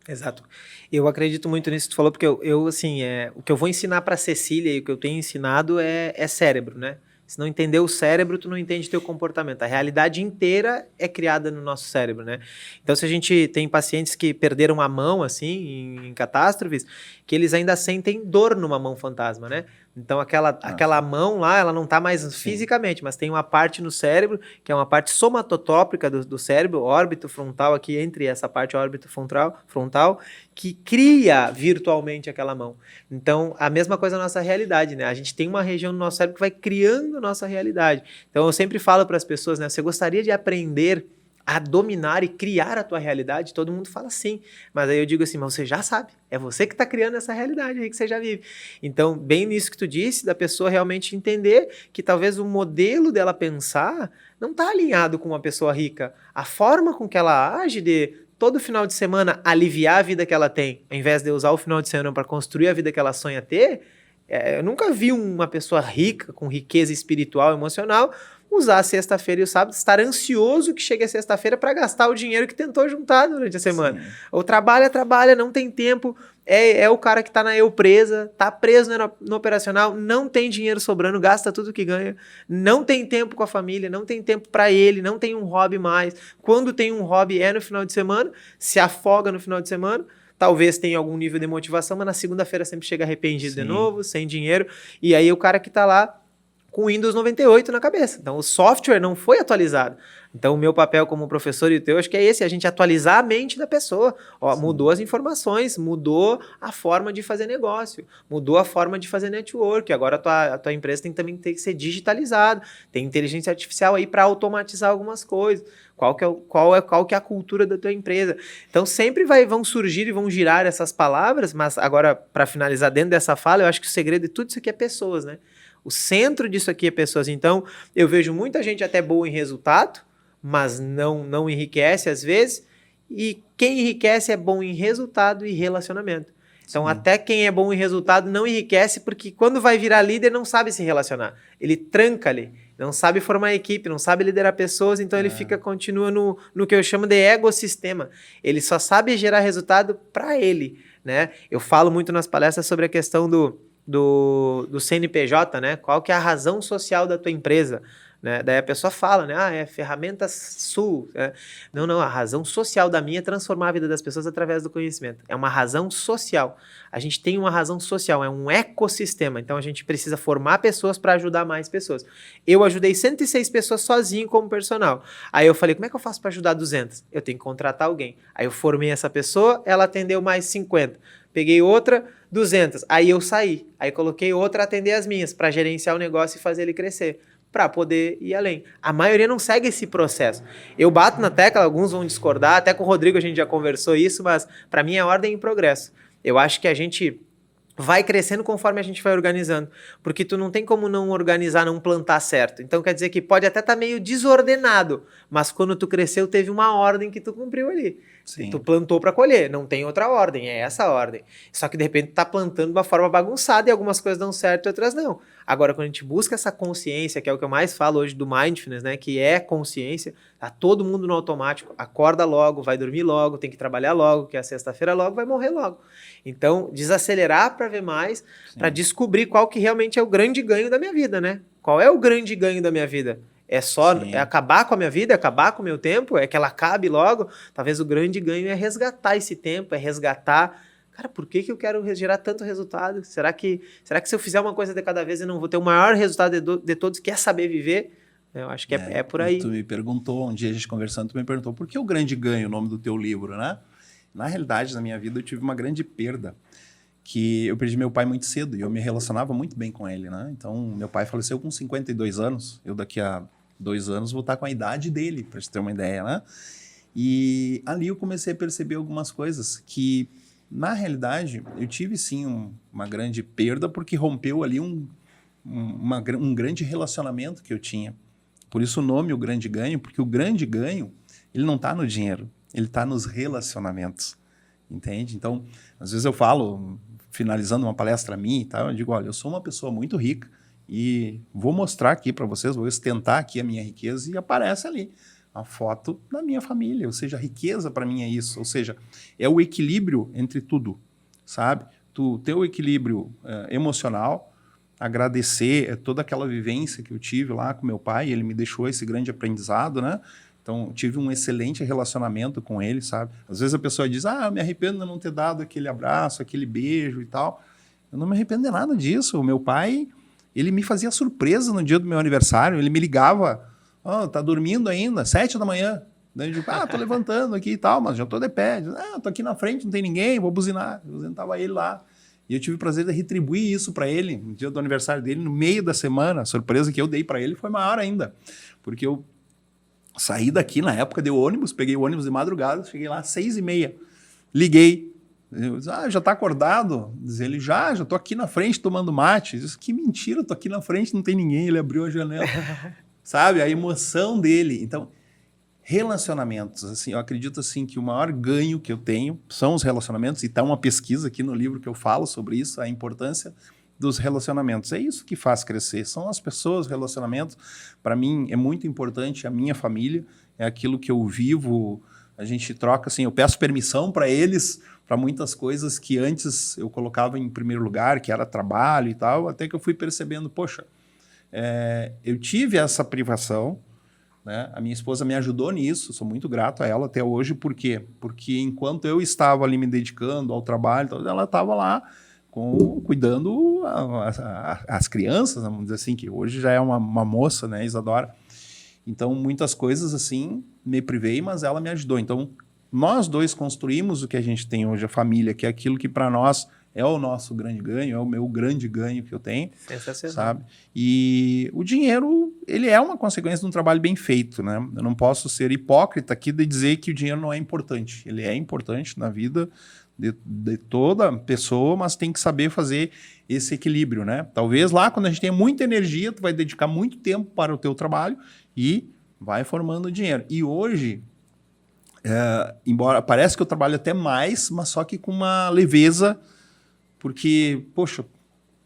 Exato. Eu acredito muito nisso que tu falou, porque eu assim, o que eu vou ensinar para a Cecília e o que eu tenho ensinado é cérebro, né? Se não entender o cérebro, tu não entende teu comportamento. A realidade inteira é criada no nosso cérebro, né? Então, se a gente tem pacientes que perderam a mão, assim, em catástrofes, que eles ainda sentem dor numa mão fantasma, né? Então, aquela mão lá, ela não está mais fisicamente, mas tem uma parte no cérebro, que é uma parte somatotópica do cérebro, órbito frontal aqui, entre essa parte órbito frontal, que cria virtualmente aquela mão. Então, a mesma coisa na nossa realidade, né? A gente tem uma região no nosso cérebro que vai criando a nossa realidade. Então, eu sempre falo para as pessoas, né? Você gostaria de aprender a dominar e criar a tua realidade? Todo mundo fala sim, mas aí eu digo assim, mas você já sabe, é você que está criando essa realidade aí que você já vive. Então, bem nisso que tu disse, da pessoa realmente entender que talvez o modelo dela pensar não está alinhado com uma pessoa rica. A forma com que ela age de todo final de semana aliviar a vida que ela tem, ao invés de usar o final de semana para construir a vida que ela sonha ter, eu nunca vi uma pessoa rica, com riqueza espiritual, emocional, usar a sexta-feira e o sábado, estar ansioso que chegue a sexta-feira para gastar o dinheiro que tentou juntar durante a semana. Sim. Ou trabalha, não tem tempo, é o cara que está na empresa, está preso no operacional, não tem dinheiro sobrando, gasta tudo que ganha, não tem tempo com a família, não tem tempo para ele, não tem um hobby mais. Quando tem um hobby é no final de semana, se afoga no final de semana, talvez tenha algum nível de motivação, mas na segunda-feira sempre chega arrependido de novo, sem dinheiro, e aí o cara que está lá com Windows 98 na cabeça. Então, o software não foi atualizado. Então, o meu papel como professor e o teu, acho que é esse, a gente atualizar a mente da pessoa. Ó, mudou as informações, mudou a forma de fazer negócio, mudou a forma de fazer network. Agora, a tua empresa também tem que ser digitalizada, tem inteligência artificial aí para automatizar algumas coisas. Qual que é a cultura da tua empresa? Então, sempre vão surgir e vão girar essas palavras, mas agora, para finalizar dentro dessa fala, eu acho que o segredo de tudo isso aqui é pessoas, né? O centro disso aqui é pessoas. Então, eu vejo muita gente até boa em resultado, mas não enriquece às vezes. E quem enriquece é bom em resultado e relacionamento. Então, até quem é bom em resultado não enriquece, porque quando vai virar líder não sabe se relacionar. Ele tranca ali, não sabe formar equipe, não sabe liderar pessoas, então ele continua no que eu chamo de ecossistema. Ele só sabe gerar resultado para ele, né? Eu falo muito nas palestras sobre a questão do CNPJ, né? Qual que é a razão social da tua empresa? Né? Daí a pessoa fala, né? É ferramentas Sul. Né? Não, a razão social da minha é transformar a vida das pessoas através do conhecimento. É uma razão social. A gente tem uma razão social, é um ecossistema. Então a gente precisa formar pessoas para ajudar mais pessoas. Eu ajudei 106 pessoas sozinho como personal. Aí eu falei, como é que eu faço para ajudar 200? Eu tenho que contratar alguém. Aí eu formei essa pessoa, ela atendeu mais 50. Peguei outra, 200. Aí eu saí. Aí coloquei outra a atender as minhas, para gerenciar o negócio e fazer ele crescer, para poder ir além. A maioria não segue esse processo. Eu bato na tecla, alguns vão discordar, até com o Rodrigo a gente já conversou isso, mas para mim é ordem e progresso. Eu acho que a gente vai crescendo conforme a gente vai organizando. Porque tu não tem como não organizar, não plantar certo. Então quer dizer que pode até estar meio desordenado, mas quando tu cresceu, teve uma ordem que tu cumpriu ali. Sim. Tu plantou para colher, não tem outra ordem, é essa a ordem. Só que de repente tu tá plantando de uma forma bagunçada e algumas coisas dão certo e outras não. Agora, quando a gente busca essa consciência, que é o que eu mais falo hoje do mindfulness, né, que é consciência, tá todo mundo no automático, acorda logo, vai dormir logo, tem que trabalhar logo, que é a sexta-feira logo, vai morrer logo. Então, desacelerar para ver mais, para descobrir qual que realmente é o grande ganho da minha vida, né? Qual é o grande ganho da minha vida? É só acabar com a minha vida, acabar com o meu tempo, é que ela acabe logo. Talvez o grande ganho é resgatar esse tempo, é resgatar. Cara, por que eu quero gerar tanto resultado? Será que se eu fizer uma coisa de cada vez eu não vou ter o maior resultado de todos, que é saber viver? Eu acho que é por aí. Tu me perguntou, um dia a gente conversando, tu me perguntou por que o grande ganho, o nome do teu livro, né? Na realidade, na minha vida, eu tive uma grande perda, que eu perdi meu pai muito cedo e eu me relacionava muito bem com ele, né? Então, meu pai faleceu com 52 anos, eu daqui a 2 anos vou estar com a idade dele, para você ter uma ideia, né? E ali eu comecei a perceber algumas coisas que, na realidade, eu tive sim uma grande perda porque rompeu ali um grande relacionamento que eu tinha. Por isso o nome, o grande ganho, porque o grande ganho, ele não está no dinheiro, ele está nos relacionamentos, entende? Então, às vezes eu falo, finalizando uma palestra minha e tal, eu digo, olha, eu sou uma pessoa muito rica, e vou mostrar aqui para vocês, vou ostentar aqui a minha riqueza e aparece ali a foto da minha família. Ou seja, a riqueza para mim é isso. Ou seja, é o equilíbrio entre tudo, sabe? Tu ter o equilíbrio emocional, agradecer toda aquela vivência que eu tive lá com meu pai, ele me deixou esse grande aprendizado, né? Então, tive um excelente relacionamento com ele, sabe? Às vezes a pessoa diz, eu me arrependo de não ter dado aquele abraço, aquele beijo e tal. Eu não me arrependo de nada disso. O meu pai... ele me fazia surpresa no dia do meu aniversário, ele me ligava, tá dormindo ainda, 7 da manhã. Daí eu digo, tô levantando aqui e tal, mas já tô de pé. Eu digo, tô aqui na frente, não tem ninguém, vou buzinar. Tava ele lá. E eu tive o prazer de retribuir isso para ele, no dia do aniversário dele, no meio da semana. A surpresa que eu dei para ele foi maior ainda, porque eu saí daqui na época, dei o ônibus, peguei o ônibus de madrugada, cheguei lá às 6h30, liguei. Eu disse, já está acordado? Diz ele, já estou aqui na frente tomando mate. Eu disse, que mentira, estou aqui na frente, não tem ninguém. Ele abriu a janela. Sabe, a emoção dele. Então, relacionamentos, assim, eu acredito assim que o maior ganho que eu tenho são os relacionamentos, e está uma pesquisa aqui no livro que eu falo sobre isso, a importância dos relacionamentos. É isso que faz crescer, são as pessoas, relacionamentos. Para mim é muito importante a minha família, é aquilo que eu vivo, a gente troca, assim, eu peço permissão para eles, para muitas coisas que antes eu colocava em primeiro lugar, que era trabalho e tal, até que eu fui percebendo, poxa, eu tive essa privação, né? A minha esposa me ajudou nisso, sou muito grato a ela até hoje. Por quê? Porque enquanto eu estava ali me dedicando ao trabalho, ela estava lá cuidando as crianças, vamos dizer assim, que hoje já é uma moça, né, Isadora. Então, muitas coisas assim me privei, mas ela me ajudou. Então, nós dois construímos o que a gente tem hoje, a família, que é aquilo que para nós é o nosso grande ganho, é o meu grande ganho que eu tenho. Sensacional. Sabe? E o dinheiro, ele é uma consequência de um trabalho bem feito, né? Eu não posso ser hipócrita aqui de dizer que o dinheiro não é importante. Ele é importante na vida de toda pessoa, mas tem que saber fazer esse equilíbrio, né? Talvez lá, quando a gente tem muita energia, tu vai dedicar muito tempo para o teu trabalho e vai formando dinheiro. E hoje, embora parece que eu trabalho até mais, mas só que com uma leveza, porque, poxa,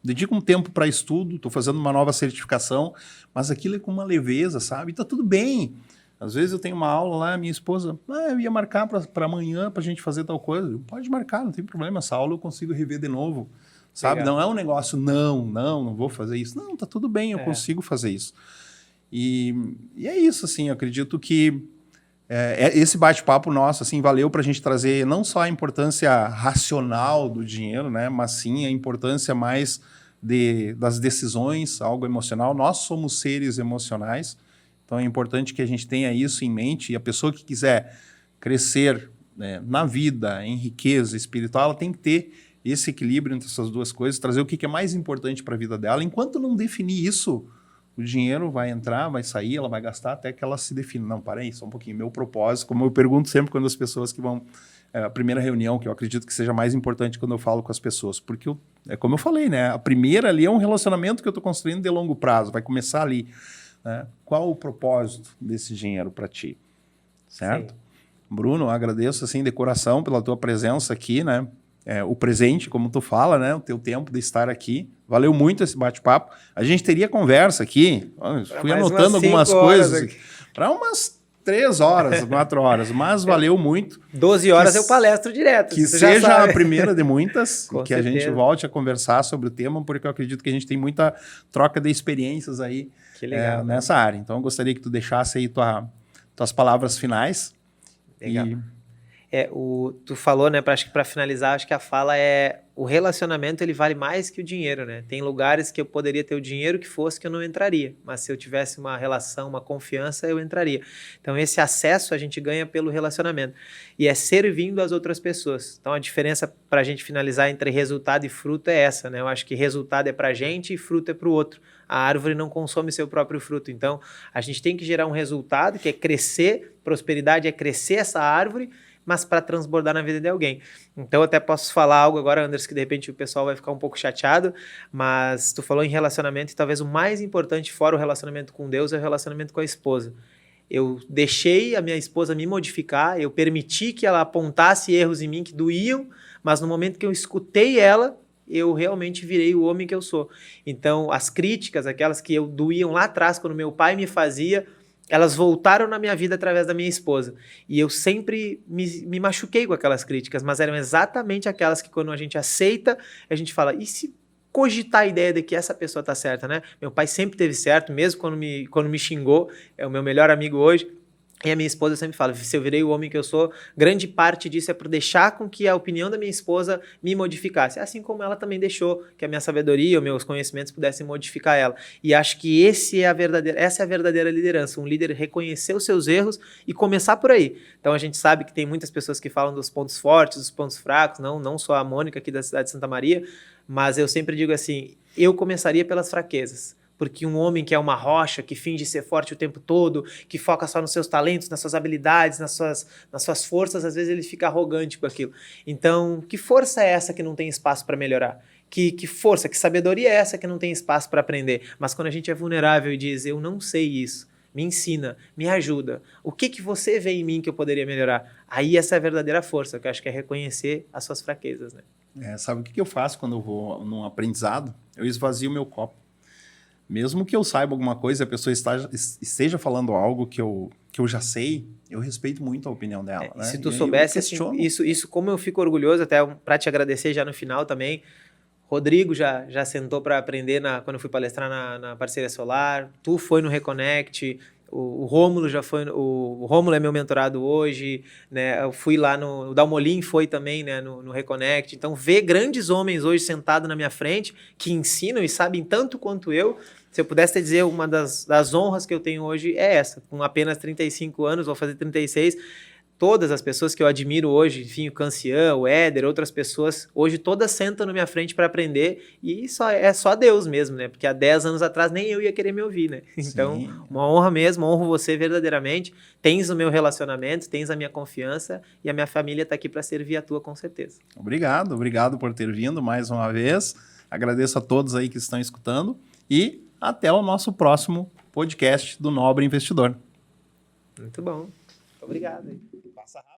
dedico um tempo para estudo, estou fazendo uma nova certificação, mas aquilo é com uma leveza, sabe? Está tudo bem. Às vezes eu tenho uma aula lá, minha esposa, eu ia marcar para amanhã para a gente fazer tal coisa. Pode marcar, não tem problema, essa aula eu consigo rever de novo, sabe? Legal. Não é um negócio, não vou fazer isso. Não, tá tudo bem, eu consigo fazer isso. E é isso, assim, eu acredito que esse bate-papo nosso, assim, valeu para a gente trazer não só a importância racional do dinheiro, né, mas sim a importância mais das decisões, algo emocional. Nós somos seres emocionais, então é importante que a gente tenha isso em mente, e a pessoa que quiser crescer, né, na vida, em riqueza espiritual, ela tem que ter esse equilíbrio entre essas duas coisas, trazer o que é mais importante para a vida dela. Enquanto não definir isso, o dinheiro vai entrar, vai sair, ela vai gastar até que ela se defina. Não, para aí, só um pouquinho. Meu propósito, como eu pergunto sempre quando as pessoas que vão a primeira reunião, que eu acredito que seja mais importante quando eu falo com as pessoas, porque é como eu falei, né? A primeira ali é um relacionamento que eu estou construindo de longo prazo, vai começar ali. Né? Qual o propósito desse dinheiro para ti? Certo? Sim. Bruno, agradeço assim de coração pela tua presença aqui, né? O presente, como tu fala, né? O teu tempo de estar aqui. Valeu muito esse bate-papo. A gente teria conversa aqui. Fui anotando algumas coisas para umas 3 horas, 4 horas, mas valeu muito. 12 horas eu palestro direto. Que seja a primeira de muitas, que a gente volte a conversar sobre o tema, porque eu acredito que a gente tem muita troca de experiências aí nessa área. Então, eu gostaria que tu deixasse aí tuas palavras finais. Legal. Tu falou, né, acho que para finalizar, acho que a fala é o relacionamento ele vale mais que o dinheiro, né? Tem lugares que eu poderia ter o dinheiro que fosse que eu não entraria, mas se eu tivesse uma relação, uma confiança, eu entraria. Então esse acesso a gente ganha pelo relacionamento e é servindo as outras pessoas. Então a diferença para a gente finalizar entre resultado e fruto é essa, né? Eu acho que resultado é para a gente e fruto é para o outro. A árvore não consome seu próprio fruto, então a gente tem que gerar um resultado que é crescer, prosperidade é crescer essa árvore, mas para transbordar na vida de alguém. Então, eu até posso falar algo agora, Anderson, que de repente o pessoal vai ficar um pouco chateado, mas tu falou em relacionamento e talvez o mais importante, fora o relacionamento com Deus, é o relacionamento com a esposa. Eu deixei a minha esposa me modificar, eu permiti que ela apontasse erros em mim que doíam, mas no momento que eu escutei ela, eu realmente virei o homem que eu sou. Então, as críticas, aquelas que eu doíam lá atrás, quando meu pai me fazia, elas voltaram na minha vida através da minha esposa. E eu sempre me machuquei com aquelas críticas, mas eram exatamente aquelas que quando a gente aceita, a gente fala, e se cogitar a ideia de que essa pessoa tá certa, né? Meu pai sempre teve certo, mesmo quando me xingou, é o meu melhor amigo hoje. E a minha esposa sempre fala, se eu virei o homem que eu sou, grande parte disso é por deixar com que a opinião da minha esposa me modificasse. Assim como ela também deixou que a minha sabedoria, os meus conhecimentos pudessem modificar ela. E acho que essa é a verdadeira liderança. Um líder reconhecer os seus erros e começar por aí. Então a gente sabe que tem muitas pessoas que falam dos pontos fortes, dos pontos fracos, não só a Mônica aqui da cidade de Santa Maria, mas eu sempre digo assim, eu começaria pelas fraquezas. Porque um homem que é uma rocha, que finge ser forte o tempo todo, que foca só nos seus talentos, nas suas habilidades, nas suas forças, às vezes ele fica arrogante com aquilo. Então, que força é essa que não tem espaço para melhorar? Que força, que sabedoria é essa que não tem espaço para aprender? Mas quando a gente é vulnerável e diz, eu não sei isso, me ensina, me ajuda, o que você vê em mim que eu poderia melhorar? Aí essa é a verdadeira força, que eu acho que é reconhecer as suas fraquezas, né? Sabe o que eu faço quando eu vou num aprendizado? Eu esvazio o meu copo. Mesmo que eu saiba alguma coisa, a pessoa esteja falando algo que eu já sei, eu respeito muito a opinião dela. Né? Se tu soubesse, assim, isso como eu fico orgulhoso, até para te agradecer já no final também, Rodrigo já sentou para aprender quando eu fui palestrar na Parceria Solar, tu foi no Reconnect, o Rômulo já foi, o Rômulo é meu mentorado hoje, né? Eu fui lá o Dalmolin foi também, né, no Reconnect. Então, ver grandes homens hoje sentados na minha frente que ensinam e sabem tanto quanto eu. Se eu pudesse te dizer, uma das honras que eu tenho hoje é essa. Com apenas 35 anos, vou fazer 36, todas as pessoas que eu admiro hoje, enfim, o Cancian, o Éder, outras pessoas, hoje todas sentam na minha frente para aprender e é só Deus mesmo, né? Porque há 10 anos atrás nem eu ia querer me ouvir, né? Então, sim, uma honra mesmo, honro você verdadeiramente, tens o meu relacionamento, tens a minha confiança e a minha família está aqui para servir a tua com certeza. Obrigado por ter vindo mais uma vez, agradeço a todos aí que estão escutando e até o nosso próximo podcast do Nobre Investidor. Muito bom, obrigado. Passa rápido.